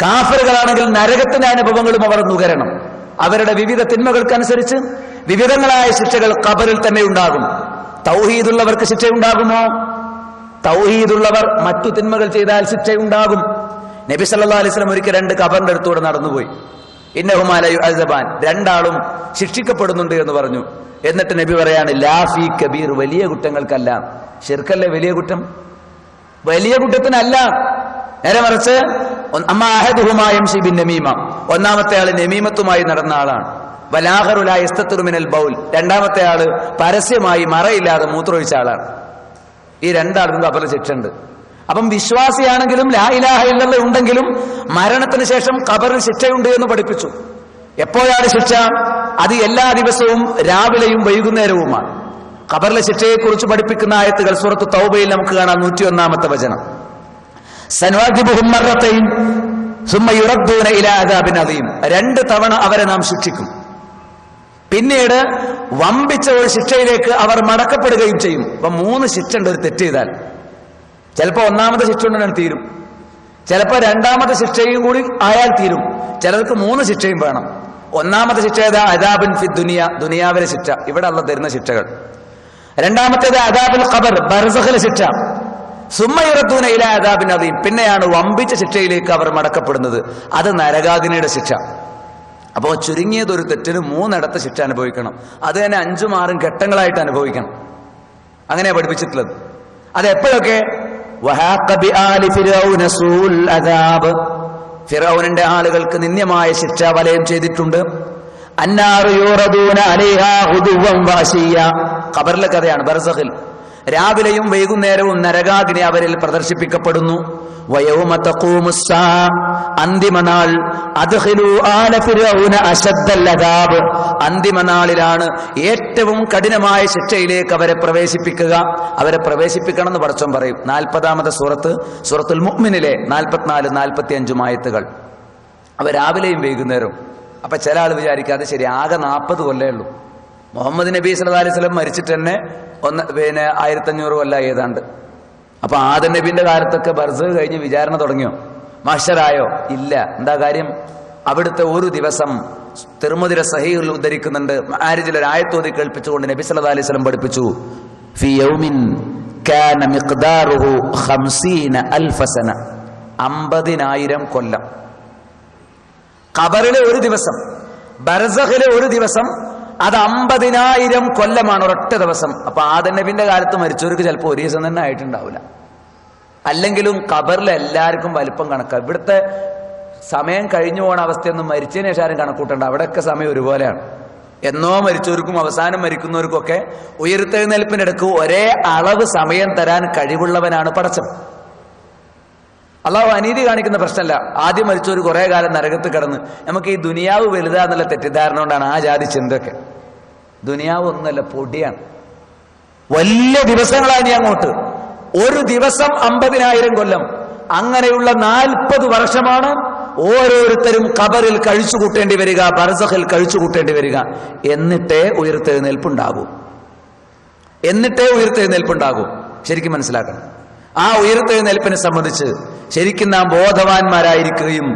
കാഫിറുകളാണെങ്കിൽ നരകത്തിന്റെ അനുഭവങ്ങളും അവർ നുകരണം. അവരുടെ വിവിധ തിന്മകൾക്കനുസരിച്ച് വിവിധങ്ങളായ ശിക്ഷകൾ ഖബറിൽ തന്നെ ഉണ്ടാകും. തൗഹീദുള്ളവർക്ക് ശിക്ഷയുണ്ടാകുമോ? തൗഹീദുള്ളവർ മറ്റു തിന്മകൾ ചെയ്താൽ ശിക്ഷയുണ്ടാകും. നബി സല്ലല്ലാഹു അലൈഹി വസല്ലം ഒരിക്കൽ 2 ഖബറിന്റെ അടുത്തൂടെ നടന്നുപോയി. ഇന്നഹുമാ ലയുഅസബാൻ, രണ്ടാളും ശിക്ഷിക്കപ്പെടുന്നുണ്ട് എന്ന് പറഞ്ഞു. എന്നിട്ട് നബി പറയാണ്, ലാ ഫീ കബീർ, വലിയ കുറ്റങ്ങൾക്കല്ല. ശിർക്കല്ലേ വലിയ കുറ്റം? വലിയ കുറ്റത്തിനല്ല. നേരെ മറിച്ച് അമ്മാ അഹദുഹുമാ യംശി ബിൻ നമീമ, ഒന്നാമത്തെ ആള് നമീമത്തുമായി നടന്ന ആളാണ്. വലാഖറു ലാ യസ്തതിറു മിനൽ ബൗൽ, രണ്ടാമത്തെ ആള് പരസ്യമായി മറയില്ലാതെ മൂത്രമൊഴിച്ച ആളാണ്. ഈ രണ്ടാൾക്കും ഖബറിൽ ശിക്ഷയുണ്ട്. അപ്പം വിശ്വാസിയാണെങ്കിലും ലാ ഇലാഹ ഇല്ലല്ലാഹ് ഉണ്ടെങ്കിലും മരണത്തിന് ശേഷം ഖബറിൽ ശിക്ഷയുണ്ട് എന്ന് പഠിപ്പിച്ചു. എപ്പോഴാണ് ശിക്ഷ? അത് എല്ലാ ദിവസവും രാവിലെയും വൈകുന്നേരവുമാണ്. ഖബറിലെ ശിക്ഷയെക്കുറിച്ച് പഠിപ്പിക്കുന്ന ആയത്തുകൾ സൂറത്ത് തൗബയിൽ നമുക്ക് കാണാം. 101-ാമത്തെ വചനം, സനുഅദിബുഹും മർറതൈൻ സുമ്മ യുറദ്ദൂന ഇലാ അദാബിൻ അദീം, 2 തവണ അവരെ നാം ശിക്ഷിക്കും, പിന്നീട് വമ്പിച്ച ഒരു ശിക്ഷയിലേക്ക് അവർ മടക്കപ്പെടുകയും ചെയ്യും. അപ്പൊ 3 ശിക്ഷ ഉണ്ട് ഒരു തെറ്റ് ചെയ്താൽ. ചിലപ്പോൾ 1-ാമത്തെ ശിക്ഷ കൊണ്ടാണ് തീരും, ചിലപ്പോൾ 2-ാമത്തെ ശിക്ഷയും കൂടി ആയാൽ തീരും, ചിലർക്ക് 3 ശിക്ഷയും വേണം. 1-ാമത്തെ ശിക്ഷ ഏതാ? അദാബുൻ ഫി ദുനിയ, ദുനിയാവിലെ ശിക്ഷ, ഇവിടെ അല്ലാഹ് തരുന്ന ശിക്ഷകൾ. 2-ാമത്തേത് അദാബുൽ ഖബർ, ബർസഖിലെ ശിക്ഷ. സുമ്മ യുറദ്ദൂന ഇലാ അദാബിൻ അദീം, പിന്നെയാണ് വമ്പിച്ച ശിക്ഷയിലേക്ക് അവർ മടക്കപ്പെടുന്നത്, അത് നരകാഗ്നിയുടെ ശിക്ഷ. അപ്പോൾ ചുരുങ്ങിയത് ഒരു തെറ്റിന് 3 ശിക്ഷ അനുഭവിക്കണം. അത് തന്നെ 5ഉം 6ഉം ഘട്ടങ്ങളായിട്ട് അനുഭവിക്കണം. അങ്ങനെയാ പഠിപ്പിച്ചിട്ടുള്ളത്. അത് എപ്പോഴൊക്കെ? ഫിറഔനിന്റെ ആളുകൾക്ക് നിന്ദ്യമായ ശിക്ഷ വലയം ചെയ്തിട്ടുണ്ട്. ഖബറിലെ കഥയാണ്. ബർസഖിൽ രാവിലെയും വൈകുന്നേരവും നരകാഗ്നി അവരിൽ പ്രദർശിപ്പിക്കപ്പെടുന്നു. വയൗമ തഖൂമുസ്സാ, അന്തിമനാൾ. അദ്ഖിലൂ ആല ഫിറഔന അശദ്ദൽ അദാബ്, അന്തിമനാളിലാണ് ഏറ്റവും കഠിനമായ ശിക്ഷയിലേക്ക് അവരെ പ്രവേശിപ്പിക്കുക. അവരെ പ്രവേശിപ്പിക്കണം എന്ന് പടച്ചോൻ പറയും. 40-ാമത്തെ സൂറത്തുൽ മുഅ്മിനിലെ 44-45 ആയത്തുകൾ. അവ രാവിലെയും വൈകുന്നേരവും. അപ്പൊ ചില ആൾ വിചാരിക്കാതെ, ശരി ആകെ 40 കൊല്ലേ ഉള്ളൂ. മുഹമ്മദ് നബി സല്ലല്ലാഹു അലൈഹി വസല്ലം മരിച്ചിട്ട് തന്നെ 1500 കൊല്ലം ഏതാണ്ട്. അപ്പൊ ആദം നബിന്റെ കാലത്തൊക്കെ ബർസഖ് കഴിഞ്ഞ് വിചാരണ തുടങ്ങിയോ? മഹ്ശറായോ? ഇല്ല. എന്താ കാര്യം? അവിടുത്തെ ഒരു ദിവസം തിർമുദിലെ സഹീഹുൽ ഉദ്ധരിക്കുന്നുണ്ട്. മആരിജിൽ ഒരു ആയത്തോതി കേൾപ്പിച്ചുകൊണ്ട് നബി സല്ലല്ലാഹു അലൈഹി വസല്ലം പഠിപ്പിച്ചു, ഫി യൗമിൻ കാന മിഖ്ദാറുഹു 50000 സന, 50000 കൊല്ലം. ഖബറിലെ ഒരു ദിവസം, ബർസഖിലെ ഒരു ദിവസം, അത് 50000 കൊല്ലമാണ് ഒരൊറ്റ ദിവസം. അപ്പൊ ആദം നബിന്റെ കാലത്ത് മരിച്ചവർക്ക് ചിലപ്പോൾ ഒരു ദിവസം തന്നെ ആയിട്ടുണ്ടാവില്ല. അല്ലെങ്കിലും ഖബറിലെ എല്ലാവർക്കും വലിപ്പം കണക്കാം. ഇവിടുത്തെ സമയം കഴിഞ്ഞു പോണ അവസ്ഥയൊന്നും മരിച്ചതിന് ശേഷം ആരും കണക്കൂട്ടണ്ട. അവിടെയൊക്കെ സമയം ഒരുപോലെയാണ്. എന്നോ മരിച്ചവർക്കും അവസാനം മരിക്കുന്നവർക്കും ഒക്കെ ഉയർത്തെഴുന്നേൽപ്പിന്റെ ഇടയ്ക്ക് ഒരേ അളവ് സമയം തരാൻ കഴിവുള്ളവനാണ് പടച്ചവൻ. അള്ളാഹു അനീതി കാണിക്കുന്ന പ്രശ്നമല്ല. ആദ്യം മരിച്ചവർ കുറെ കാലം നരകത്ത് കിടന്ന്, നമുക്ക് ഈ ദുനിയാവ് വലുതാന്നുള്ള തെറ്റിദ്ധാരണ കൊണ്ടാണ് ആ ജാതി ചിന്തയൊക്കെ. ദുനിയാവ് ഒന്നുമല്ല, പൊടിയാണ്. വലിയ ദിവസങ്ങളാണ് ഇനി അങ്ങോട്ട്. ഒരു ദിവസം 50000 കൊല്ലം. അങ്ങനെയുള്ള 40 വർഷമാണ് ഓരോരുത്തരും ഖബറിൽ കഴിച്ചു കൂട്ടേണ്ടി വരിക, ബർസഖിൽ കഴിച്ചു കൂട്ടേണ്ടി വരിക. എന്നിട്ടേ ഉയർത്തെഴുന്നേൽപ്പുണ്ടാകൂ. ശരിക്കും മനസ്സിലാക്കണം. ആ ഉയർത്തെഴുന്നേൽപ്പിനെ സംബന്ധിച്ച് ശരിക്കും നാം ബോധവാന്മാരായിരിക്കുകയും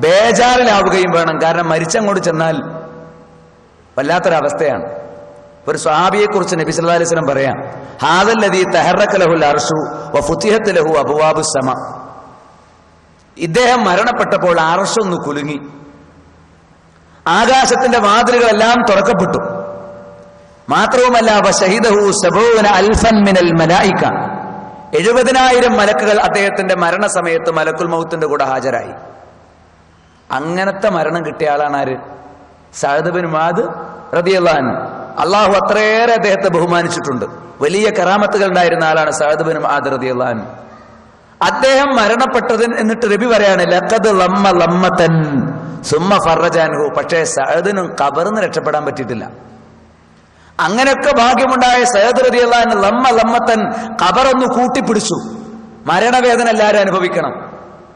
ബേജാറിലാവുകയും വേണം. കാരണം മരിച്ചങ്ങോട്ട് ചെന്നാൽ വല്ലാത്തൊരവസ്ഥയാണ്. ഒരു സ്വഹാബിയെ കുറിച്ച് നബി സല്ലല്ലാഹു അലൈഹി വസല്ലം പറയാം, ഹാദല്ലദീ തഹറക ലഹുൽ അർശു വഫുതിഹത് ലഹു അബ്വാബുസ് സമ. ഇദ്ദേഹം മരണപ്പെട്ടപ്പോൾ അർശൊന്ന് കുലുങ്ങി, ആകാശത്തിന്റെ വാതിലുകളെല്ലാം തുറക്കപ്പെട്ടു. മാത്രവുമല്ല വശഹിദഹു 70000 മിനൽ മലായിക, 70000 മലക്കുകൾ അദ്ദേഹത്തിന്റെ മരണസമയത്ത് മലക്കുൽ മൗത്തിന്റെ കൂടെ ഹാജരായി. അങ്ങനത്തെ മരണം കിട്ടിയ ആളാണ് ആര്? സഅദ് ബിൻ മുആദ് റളിയല്ലാഹു അൻഹു. അള്ളാഹു അത്രയേറെ അദ്ദേഹത്തെ ബഹുമാനിച്ചിട്ടുണ്ട്. വലിയ കറാമത്തുകൾ ഉണ്ടായിരുന്ന ആളാണ് സഅദ് ബിൻ മുആദ് റളിയല്ലാഹു അൻഹു. അദ്ദേഹം മരണപ്പെട്ടതിന് എന്നിട്ട് നബി പറയാണ്, ലഖദ് ലമ്മ ലമ്മതൻ സുമ്മ ഫറജ അൻഹു. പക്ഷേ സഅദിനും ഖബറിന്ന് രക്ഷപ്പെടാൻ പറ്റിയിട്ടില്ല. അങ്ങനെയൊക്കെ ഭാഗ്യമുണ്ടായ സഅദ് റളിയല്ലാഹു അൻഹു ലമ്മ ലമ്മതൻ, ഖബറൊന്ന് കൂട്ടിപ്പിടിച്ചു. മരണവേദന എല്ലാവരും അനുഭവിക്കണം.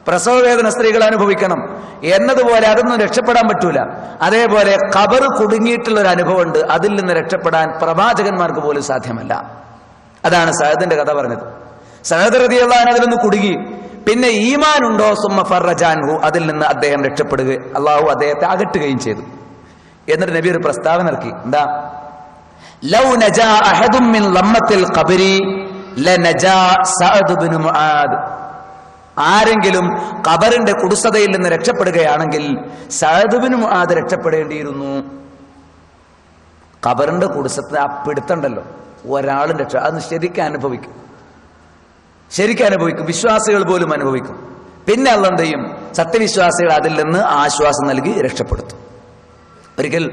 പ്രസവവേദന സ്ത്രീകൾ അനുഭവിക്കണം എന്നതുപോലെ അതൊന്നും രക്ഷപ്പെടാൻ പറ്റൂല. അതേപോലെ ഖബർ കുടുങ്ങിയിട്ടുള്ള ഒരു അനുഭവമുണ്ട്, അതിൽ നിന്ന് രക്ഷപ്പെടാൻ പ്രവാചകന്മാർക്ക് പോലും സാധ്യമല്ല. അതാണ് സഅദിന്റെ കഥ പറഞ്ഞത്. സഅദ് റളിയല്ലാഹു അൻഹു അതിൽ നിന്ന് കുടുങ്ങി. പിന്നെ ഈമാൻ ഉണ്ടോ സുമ്മ ഫറജാൻഹു, അതിൽ നിന്ന് അദ്ദേഹം രക്ഷപ്പെടുക, അള്ളാഹു അദ്ദേഹത്തെ അകറ്റുകയും ചെയ്തു. എന്നിട്ട് നബി ഒരു പ്രസ്താവന ഇറക്കി. എന്താ? ലൗ നജാ അഹദും മിൻ ലമ്മത്തിൽ ഖബരി ലനജാ സഅദ് ഇബ്നു മുആദ്. ആരെങ്കിലും ഖബറിന്റെ കുടുസതയിൽ നിന്ന് രക്ഷപ്പെടുകയാണെങ്കിൽ സഅദ് ഇബ്നു മുആദ് രക്ഷപ്പെടേണ്ടിയിരുന്നു. ഖബറിന്റെ കുടുസത്തെ ആ പിടുത്തണ്ടല്ലോ, ഒരാളും രക്ഷ, അത് ശരിക്കും അനുഭവിക്കും, വിശ്വാസികൾ പോലും അനുഭവിക്കും. പിന്നെ അല്ലാഹു എന്ത് ചെയ്യും? സത്യവിശ്വാസികൾ അതിൽ നിന്ന് ആശ്വാസം നൽകി രക്ഷപ്പെടുത്തും. ഒരിക്കൽ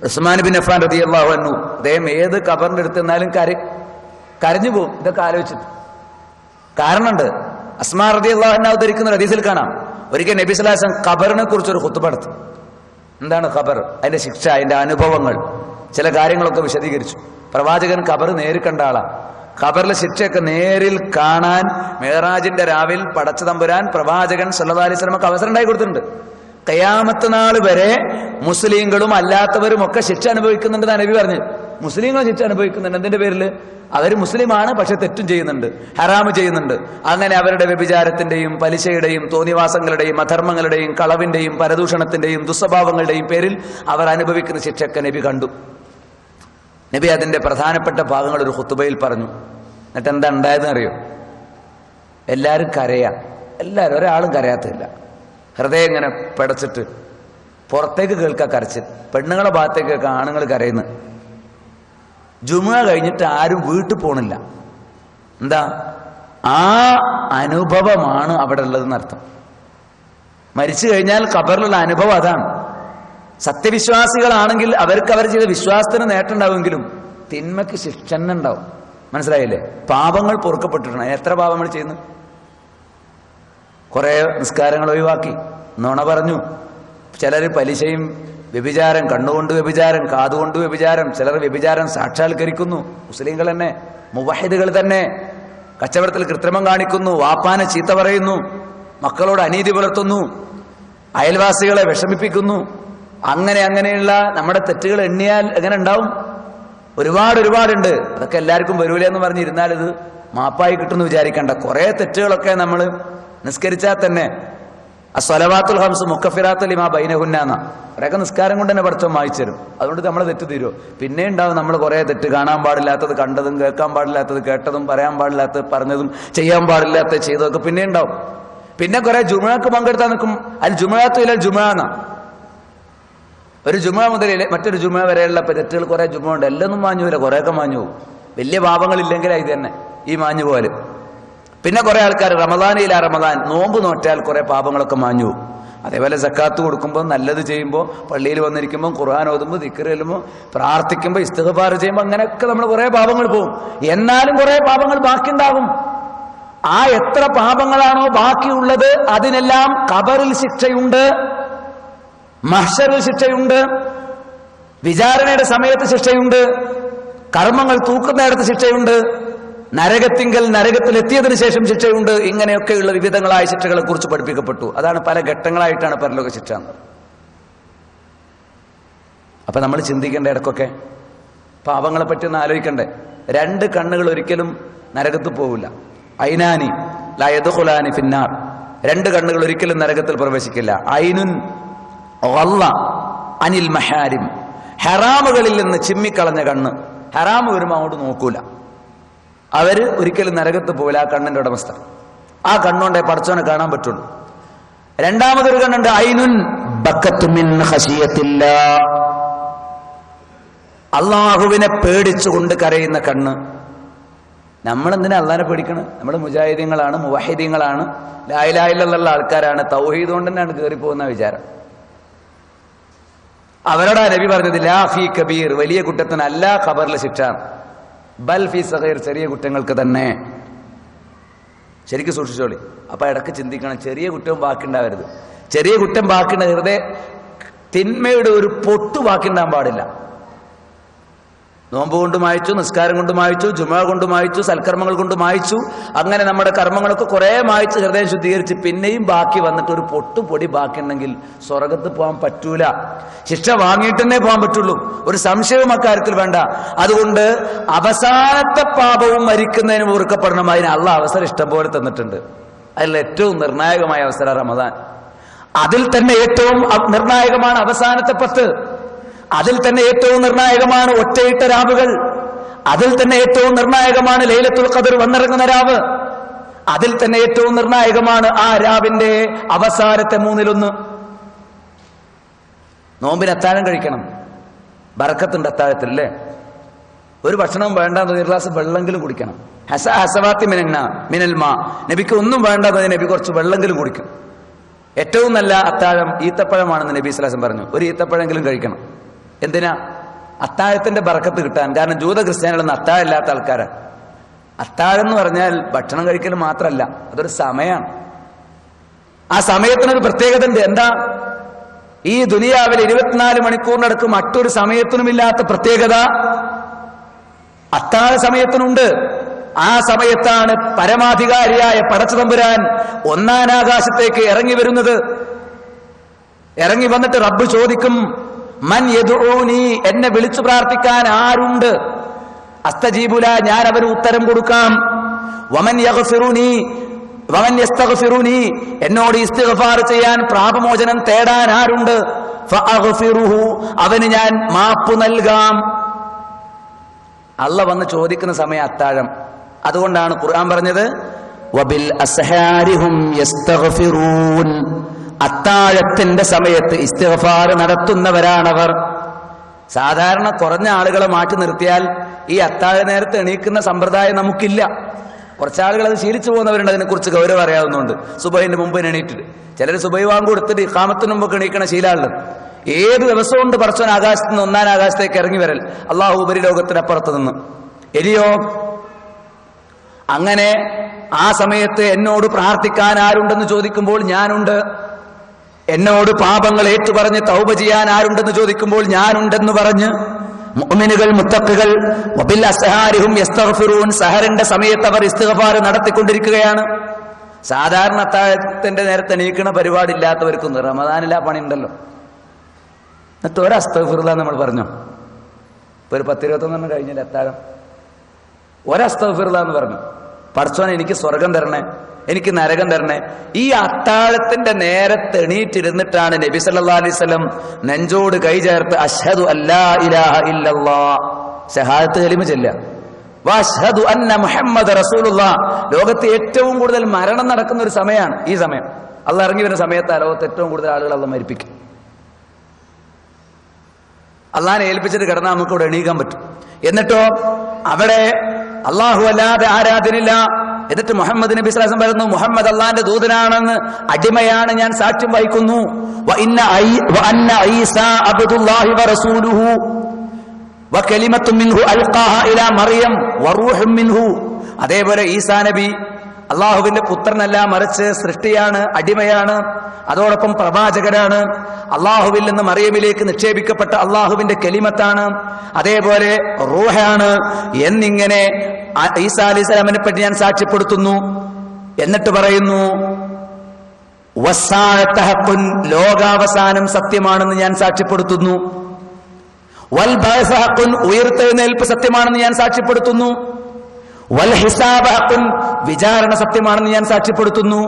ഉസ്മാൻ ബിൻ അഫ്ഫാൻ റളിയല്ലാഹു അൻഹു, അദ്ദേഹം ഏത് ഖബറിന്റെ അടുത്ത് നിന്നാലും കരഞ്ഞു പോകും. ഇതൊക്കെ ആലോചിച്ചിട്ട് കാരണമുണ്ട്. അസ്മാ റളിയല്ലാഹു അൻഹ ഉദ്ധരിക്കുന്ന ഹദീസിൽ കാണാം, ഒരിക്കൽ നബി സല്ലല്ലാഹു അലൈഹി വസല്ലം ഖബറിനെ കുറിച്ചൊരു ഖുത്ബ നടത്തി. എന്താണ് ഖബർ, അതിന്റെ ശിക്ഷ, അതിന്റെ അനുഭവങ്ങൾ, ചില കാര്യങ്ങളൊക്കെ വിശദീകരിച്ചു. പ്രവാചകൻ ഖബർ നേരിൽ കണ്ട ആളാ. ഖബറിലെ ശിക്ഷയൊക്കെ നേരിൽ കാണാൻ മിഅ്റാജിന്റെ രാവിൽ പടച്ച തമ്പുരാൻ പ്രവാചകൻ സല്ലല്ലാഹു അലൈഹി വസല്ലമക്ക് അവസരം ഉണ്ടായി കൊടുത്തിട്ടുണ്ട്. ഖിയാമത്ത് നാൾ വരെ മുസ്ലിങ്ങളും അല്ലാത്തവരും ഒക്കെ ശിക്ഷ അനുഭവിക്കുന്നുണ്ടെന്ന് നബി പറഞ്ഞു. മുസ്ലിങ്ങൾ ശിക്ഷ അനുഭവിക്കുന്നുണ്ട്. എന്തിന്റെ പേരിൽ? അവർ മുസ്ലിമാണ്, പക്ഷെ തെറ്റും ചെയ്യുന്നുണ്ട്, ഹറാമ് ചെയ്യുന്നുണ്ട്. അങ്ങനെ അവരുടെ വ്യഭിചാരത്തിന്റെയും പലിശയുടെയും തോന്നിവാസങ്ങളുടെയും അധർമ്മങ്ങളുടെയും കളവിന്റെയും പരദൂഷണത്തിന്റെയും ദുസ്വഭാവങ്ങളുടെയും പേരിൽ അവർ അനുഭവിക്കുന്ന ശിക്ഷയൊക്കെ നബി കണ്ടു. നബി അതിന്റെ പ്രധാനപ്പെട്ട ഭാഗങ്ങൾ ഒരു ഖുത്ബയിൽ പറഞ്ഞു. എന്നിട്ട് എന്താ ഉണ്ടായതെന്ന് അറിയോ? എല്ലാവരും കരയാ, എല്ലാവരും, ഒരാളും കരയാത്തില്ല. ഹൃദയം ഇങ്ങനെ പിടച്ചിട്ട് പുറത്തേക്ക് കേൾക്കുക കരച്ചിൽ, പെണ്ണുങ്ങളുടെ ഭാഗത്തേക്ക് കേൾക്കുക ആണുങ്ങൾ കരയുന്നു. ജുമുഅ കഴിഞ്ഞിട്ട് ആരും വീട്ടിൽ പോണില്ല. എന്താ? ആ അനുഭവമാണ് അവിടെ ഉള്ളതെന്ന് അർത്ഥം. മരിച്ചു കഴിഞ്ഞാൽ ഖബറിലുള്ള അനുഭവം അതാണ്. സത്യവിശ്വാസികളാണെങ്കിൽ അവർക്ക് അവർ ചെയ്ത വിശ്വാസത്തിന് നേട്ടം ഉണ്ടാവുമെങ്കിലും തിന്മയ്ക്ക് ശിക്ഷ തന്നെ ഉണ്ടാവും. മനസ്സിലായില്ലേ? പാപങ്ങൾ പൊറുക്കപ്പെട്ടിട്ടുണ്ട്. എത്ര പാപങ്ങൾ ചെയ്യുന്നു? കുറെ നിസ്കാരങ്ങൾ ഒഴിവാക്കി, നുണ പറഞ്ഞു, ചിലർ പലിശയും വ്യഭിചാരം, കണ്ണുകൊണ്ട് വ്യഭിചാരം, കാതുകൊണ്ട് വ്യഭിചാരം, ചിലർ വ്യഭിചാരം സാക്ഷാത്കരിക്കുന്നു. മുസ്ലിങ്ങൾ തന്നെ, മുവഹിദുകൾ തന്നെ കച്ചവടത്തിൽ കൃത്രിമം കാണിക്കുന്നു, വാപ്പാനെ ചീത്ത പറയുന്നു, മക്കളോട് അനീതി പുലർത്തുന്നു, അയൽവാസികളെ വിഷമിപ്പിക്കുന്നു. അങ്ങനെയുള്ള നമ്മുടെ തെറ്റുകൾ എണ്ണിയാൽ എങ്ങനെ ഉണ്ടാവും? ഒരുപാടുണ്ട്. അതൊക്കെ എല്ലാവർക്കും വരൂല എന്ന് പറഞ്ഞിരുന്നാൽ ഇത് മാപ്പായി കിട്ടുമെന്ന് വിചാരിക്കണ്ട. കുറെ തെറ്റുകളൊക്കെ നമ്മൾ നിസ്കരിച്ചാൽ തന്നെ അസ്വലവാത്തുൽ ഹംസ് മുക്കഫിറാത്തുൽ ലിമാ ബൈനഹുന്ന, അവരൊക്കെ നിസ്കാരം കൊണ്ട് തന്നെ പഠിച്ചോ വായിച്ചു തരും. അതുകൊണ്ട് നമ്മളെ തെറ്റ് തീരുമോ? പിന്നെ ഉണ്ടാവും നമ്മൾ കുറെ തെറ്റ്, കാണാൻ പാടില്ലാത്തത് കണ്ടതും, കേൾക്കാൻ പാടില്ലാത്തത് കേട്ടതും, പറയാൻ പാടില്ലാത്തത് പറഞ്ഞതും, ചെയ്യാൻ പാടില്ലാത്തത് ചെയ്തതൊക്കെ പിന്നെ ഉണ്ടാവും. പിന്നെ കുറെ ജുമുഅക്ക് പങ്കെടുത്താൽ നിൽക്കും. അൽ ജുമുഅത്തു ഇലൽ ജുമുഅ എന്ന ഒരു ജുമുഅ മുതൽ മറ്റൊരു ജുമുഅ വരെയുള്ള തെറ്റുകൾ കുറെ ജുമുഅ ഉണ്ട്. എല്ലൊന്നും മാഞ്ഞു പോയില്ല, കുറേയൊക്കെ മാഞ്ഞു പോകും. വലിയ പാപങ്ങളില്ലെങ്കിലാ ഇത് തന്നെ ഈ മാഞ്ഞു പോലും. പിന്നെ കുറെ ആൾക്കാർ റമദാനില്ല, റമദാൻ നോമ്പ് നോറ്റാൽ കുറെ പാപങ്ങളൊക്കെ മാഞ്ഞു പോകും. അതേപോലെ സക്കാത്ത് കൊടുക്കുമ്പോൾ, നല്ലത് ചെയ്യുമ്പോൾ, പള്ളിയിൽ വന്നിരിക്കുമ്പോൾ, ഖുർആൻ ഓതുമ്പോൾ, ദിക്ർ ചൊല്ലുമ്പോൾ, പ്രാർത്ഥിക്കുമ്പോൾ, ഇസ്തിഗ്ഫാർ ചെയ്യുമ്പോൾ, അങ്ങനെയൊക്കെ നമ്മൾ കുറെ പാപങ്ങൾ പോകും. എന്നാലും കുറെ പാപങ്ങൾ ബാക്കിയുണ്ടാകും. ആ എത്ര പാപങ്ങളാണോ ബാക്കിയുള്ളത് അതിനെല്ലാം ഖബറിൽ ശിക്ഷയുണ്ട്, മഹ്ശറിൽ ശിക്ഷയുണ്ട്, വിചാരണയുടെ സമയത്ത് ശിക്ഷയുണ്ട്, കർമ്മങ്ങൾ തൂക്കുന്നിടത്ത് ശിക്ഷയുണ്ട്, നരകത്തിലെത്തിയതിനു ശേഷം ശിക്ഷയുണ്ട്. ഇങ്ങനെയൊക്കെയുള്ള വിവിധങ്ങളായ ശിക്ഷകളെ കുറിച്ച് പഠിപ്പിക്കപ്പെട്ടു. അതാണ് പല ഘട്ടങ്ങളായിട്ടാണ് പരലോക ശിക്ഷ. അപ്പൊ നമ്മൾ ചിന്തിക്കേണ്ട ഇടക്കൊക്കെ പാപങ്ങളെ പറ്റി ഒന്ന് ആലോചിക്കണ്ടേ. രണ്ട് കണ്ണുകൾ ഒരിക്കലും നരകത്തിൽ പോവില്ല. ഐനാനി ലാ യദ്ഖുലാനി ഫിന്നാർ, രണ്ട് കണ്ണുകൾ ഒരിക്കലും നരകത്തിൽ പ്രവേശിക്കില്ല. ഐനുൻ ഗല്ല അനിൽ മഹാരിം, ഹറാമുകളിൽ നിന്ന് ചിമ്മിക്കളഞ്ഞ കണ്ണ്, ഹറാമ് വരുമ്പോൾ അങ്ങോട്ട് നോക്കൂല, അവര് ഒരിക്കലും നരകത്ത് പോവില്ല. ആ കണ്ണിന്റെ ഉടമസ്ഥ, ആ കണ്ണുകൊണ്ടേ പടച്ചവനെ കാണാൻ പറ്റുള്ളൂ. രണ്ടാമതൊരു കണ്ണുണ്ട്, ഐനുൻ ബക്കത്തു മിൻ ഖശിയത്തില്ലാ, അള്ളാഹുവിനെ പേടിച്ചുകൊണ്ട് കരയുന്ന കണ്ണ്. നമ്മളെന്തിനാ അള്ളാഹിനെ പേടിക്കണം? നമ്മൾ മുജാഹിദീങ്ങളാണ്, മുവഹിദീങ്ങളാണ്, ലാ ഇലാഹ ഇല്ലല്ലാഹുള്ള ആൾക്കാരാണ്, തൗഹീദ് കൊണ്ട് തന്നെയാണ് കയറിപ്പോകുന്ന വിചാരം. അവരോടാ നബി പറഞ്ഞത് ലാ ഫീ കബീർ, വലിയ കുറ്റത്തിനല്ല ഖബറിലെ ശിക്ഷ, ബൽ ഫീ സഗീർ, ചെറിയ കുറ്റങ്ങൾക്ക് തന്നെ. ശരിക്കും സൂക്ഷിച്ചോളി. അപ്പൊ ഇടക്ക് ചിന്തിക്കണം, ചെറിയ കുറ്റവും ബാക്കിയുണ്ടാവരുത്. ചെറിയ കുറ്റം ബാക്കിയുണ്ട, ഹൃദയ തിന്മയുടെ ഒരു പൊട്ട് ബാക്കിയുണ്ടാകാൻ പാടില്ല. നോമ്പ് കൊണ്ട് മായ്ച്ചു, നിസ്കാരം കൊണ്ട് മായ്ച്ചു, ജുമാ കൊണ്ട് മായ്ച്ചു, സൽക്കർമ്മങ്ങൾ കൊണ്ട് മായ്ച്ചു. അങ്ങനെ നമ്മുടെ കർമ്മങ്ങളൊക്കെ കുറേ മായ്ച്ച് ഹൃദയം ശുദ്ധീകരിച്ച് പിന്നെയും ബാക്കി വന്നിട്ട് ഒരു പൊട്ടുപൊടി ബാക്കിയുണ്ടെങ്കിൽ സ്വർഗത്ത് പോകാൻ പറ്റൂല. ശിക്ഷ വാങ്ങിയിട്ട് തന്നെ പോകാൻ പറ്റുള്ളൂ. ഒരു സംശയവും അക്കാര്യത്തിൽ വേണ്ട. അതുകൊണ്ട് അവസാനത്തെ പാപവും മരിക്കുന്നതിന് പൊറുക്കപ്പെടണം. അതിന് അള്ളാഹ് അവസരം ഇഷ്ടം പോലെ തന്നിട്ടുണ്ട്. അതിൽ ഏറ്റവും നിർണായകമായ അവസരം റമദാൻ. അതിൽ തന്നെ ഏറ്റവും നിർണായകമാണ് അവസാനത്തെ 10. അതിൽ തന്നെ ഏറ്റവും നിർണായകമാണ് ഒറ്റയിട്ട രാവുകൾ. അതിൽ തന്നെ ഏറ്റവും നിർണായകമാണ് ലൈലത്തുൽ ഖദർ വന്നിറങ്ങുന്ന രാവ്. അതിൽ തന്നെ ഏറ്റവും നിർണായകമാണ് ആ രാവിന്റെ അവസാനത്തെ 1/3. നോമ്പിന് അത്താഴം കഴിക്കണം. ബറക്കത്തുണ്ട് അത്താഴത്തിൽ അല്ലേ? ഒരു ഭക്ഷണം വേണ്ടാന്ന് ഒരു ഗ്ലാസ് വെള്ളമെങ്കിലും കുടിക്കണം. ഹസവാത്തി മിനൽ മാ. നബിക്ക് ഒന്നും വേണ്ടാന്ന് നബി കുറച്ച് വെള്ളമെങ്കിലും കുടിക്കും. ഏറ്റവും നല്ല അത്താഴം ഈത്തപ്പഴമാണെന്ന് നബി സ്വല്ലല്ലാഹു അലൈഹി വസല്ലം പറഞ്ഞു. ഒരു ഈത്തപ്പഴമെങ്കിലും കഴിക്കണം. എന്തിനാ? അത്താഴത്തിന്റെ ബറക്കത്ത് കിട്ടാൻ. കാരണം ജൂത ക്രിസ്ത്യാനികളൊന്നും അത്താഴം ഇല്ലാത്ത ആൾക്കാരാണ്. അത്താഴം എന്ന് പറഞ്ഞാൽ ഭക്ഷണം കഴിക്കൽ മാത്രമല്ല, അതൊരു സമയമാണ്. ആ സമയത്തിനൊരു പ്രത്യേകത ഉണ്ട്. എന്താ? ഈ ദുനിയാവിൽ 24 മണിക്കൂറിനടക്ക് മറ്റൊരു സമയത്തിനുമില്ലാത്ത പ്രത്യേകത അത്താഴ സമയത്തിനുണ്ട്. ആ സമയത്താണ് പരമാധികാരിയായ പടച്ചതമ്പുരാൻ 1-ാം ആകാശത്തേക്ക് ഇറങ്ങി വരുന്നത്. ഇറങ്ങി വന്നിട്ട് റബ്ബ് ചോദിക്കും, മൻ യദ്ഊനി, എന്നെ വിളിച്ചു പ്രാർത്ഥിക്കാൻ ആരുണ്ട്? അസ്തജീബുല, ഞാൻ അവന് ഉത്തരം കൊടുക്കാം. വമൻ യഗ്ഫിറുനി വമൻ യസ്തഗ്ഫിറുനി, എന്നോട് ഇസ്തിഗ്ഫാർ ചെയ്യാൻ, പാപമോചനം തേടാൻ ആരുണ്ട്? ഫഅഗ്ഫിറുഹു, അവന് ഞാൻ മാപ്പ് നൽകാം. അള്ളാഹ് വന്ന് ചോദിക്കുന്ന സമയം അത്താഴം. അതുകൊണ്ടാണ് ഖുർആൻ പറഞ്ഞത് വബിൽ അസ്ഹാരിഹും യസ്തഗ്ഫിറൂൻ, അത്താഴത്തിന്റെ സമയത്ത് ഇസ്തിഗ്ഫാർ നടത്തുന്നവരാണവർ. സാധാരണ കുറഞ്ഞ ആളുകളെ മാറ്റി നിർത്തിയാൽ ഈ അത്താഴ നേരത്തെ എണീക്കുന്ന സമ്പ്രദായം നമുക്കില്ല. കുറച്ചാളുകൾ അത് ശീലിച്ചു പോകുന്നവരുണ്ട്. അതിനെക്കുറിച്ച് ഗൗരവം അറിയാവുന്നുണ്ട്. സുബഹിന്റെ മുമ്പ് എണീറ്റിട്ട് ചിലർ സുബഹി വാങ്ക് കൊടുത്തിട്ട് ഇഖാമത്തിന് മുമ്പ് എണീക്കണ ശീലമുള്ളത്. ഏത് ദിവസവും ഉണ്ട് പടച്ചോൻ ആകാശത്ത് നിന്ന് 1-ാം ആകാശത്തേക്ക് ഇറങ്ങി വരൽ, അള്ളാഹു ഉപരിലോകത്തിനപ്പുറത്ത് നിന്ന്. ഇനിയോ അങ്ങനെ ആ സമയത്ത് എന്നോട് പ്രാർത്ഥിക്കാൻ ആരുണ്ടെന്ന് ചോദിക്കുമ്പോൾ ഞാനുണ്ട്. എന്നോട് പാപങ്ങൾ ഏറ്റുപറഞ്ഞ് തൗബ ചെയ്യാൻ ആരുണ്ടെന്ന് ചോദിക്കുമ്പോൾ ഞാനുണ്ടെന്ന് പറഞ്ഞ് മുഅ്മിനുകൾ, മുത്തഖികൾ വബിൽ അസ്ഹാരിഹും യസ്തഗ്ഫിറൂൻ, സഹറിന്റെ സമയത്ത് അവർ ഇസ്തിഗ്ഫാർ നടത്തിക്കൊണ്ടിരിക്കുകയാണ്. സാധാരണ അത്താഴത്തിന്റെ നേരത്തെ എണീക്കണ പരിപാടിയില്ലാത്തവർക്കും റമദാനിൽ ആ പണി ഉണ്ടല്ലോ. എന്നിട്ട് ഒരു അസ്തഗ്ഫിറുല്ലാഹ് നമ്മൾ പറഞ്ഞു. ഇപ്പൊ ഒരു 10-21 കഴിഞ്ഞില്ല അത്താഴം. ഒരസ്തഗ്ഫിറുല്ലാഹ് എന്ന് പറഞ്ഞു. പടച്ചോൻ എനിക്ക് സ്വർഗം തരണേ, എനിക്ക് നരകം തരണേ. ഈ അത്താഴത്തിന്റെ നേരത്തെ എണീറ്റിരുന്നിട്ടാണ് നബി സല്ലല്ലാഹു അലൈഹി വസല്ലം നെഞ്ചോട് കൈ ചേർത്ത് അശ്ഹദു അല്ലാ ഇലാഹ ഇല്ലല്ലാഹ്, ശഹാദത്ത് കലിമ ചൊല്ലുക. വഅശ്ഹദു അന്ന മുഹമ്മദ് റസൂലുള്ളാഹ്. ലോകത്ത് ഏറ്റവും കൂടുതൽ മരണം നടക്കുന്ന ഒരു സമയമാണ് ഈ സമയം. അള്ളാഹ് ഇറങ്ങി വരുന്ന സമയത്ത് ലോകത്ത് ഏറ്റവും കൂടുതൽ ആളുകൾ അള്ളാഹ് മരിപ്പിക്കും. അള്ളാഹിനെ ഏൽപ്പിച്ചിട്ട് കിടന്നാൽ നമുക്ക് ഇവിടെ എണീക്കാൻ പറ്റും. എന്നിട്ടോ അവിടെ അള്ളാഹു അല്ലാതെ ആരാധനില്ല. എന്നിട്ട് മുഹമ്മദ് നബി സ്വല്ലല്ലാഹു അലൈഹി വസല്ലം പറയുന്നു, മുഹമ്മദ് അള്ളാന്റെ ദൂതനാണെന്ന്, അടിമയാണ്, ഞാൻ സാക്ഷ്യം വഹിക്കുന്നു. വഅന്ന ഈസാ അബ്ദുല്ലാഹി വറസൂലുഹു വകലിമത്തുൻ മിൻഹു അൽഖാഹ ഇലാ മറിയം വറൂഹും മിൻഹു. അതേപോലെ ഈസാ നബി അള്ളാഹുവിന്റെ പുത്രനല്ല, മറിച്ച് സൃഷ്ടിയാണ്, അടിമയാണ്, അതോടൊപ്പം പ്രവാചകനാണ്. അള്ളാഹുവിൽ നിന്ന് മറിയമിലേക്ക് നിക്ഷേപിക്കപ്പെട്ട അള്ളാഹുവിന്റെ കലിമത്താണ്, അതേപോലെ റൂഹാണ് എന്നിങ്ങനെ ഈസാ അലൈഹി സ്വലാമിനെ പറ്റി ഞാൻ സാക്ഷ്യപ്പെടുത്തുന്നു. എന്നിട്ട് പറയുന്നു വസ്സാഅത്ത് ഹഖ്ഖുൻ, ലോകാവസാനം സത്യമാണെന്ന് ഞാൻ സാക്ഷ്യപ്പെടുത്തുന്നു. വൽ ബഅസ് ഹഖ്ഖുൻ, ഉയർത്തെഴുന്നേൽപ്പ് സത്യമാണെന്ന് ഞാൻ സാക്ഷ്യപ്പെടുത്തുന്നു. വൽ ഹിസാബ് ഹഖ്ഖുൻ, വിചാരണ സത്യമാണെന്ന് ഞാൻ സാക്ഷ്യപ്പെടുത്തുന്നു.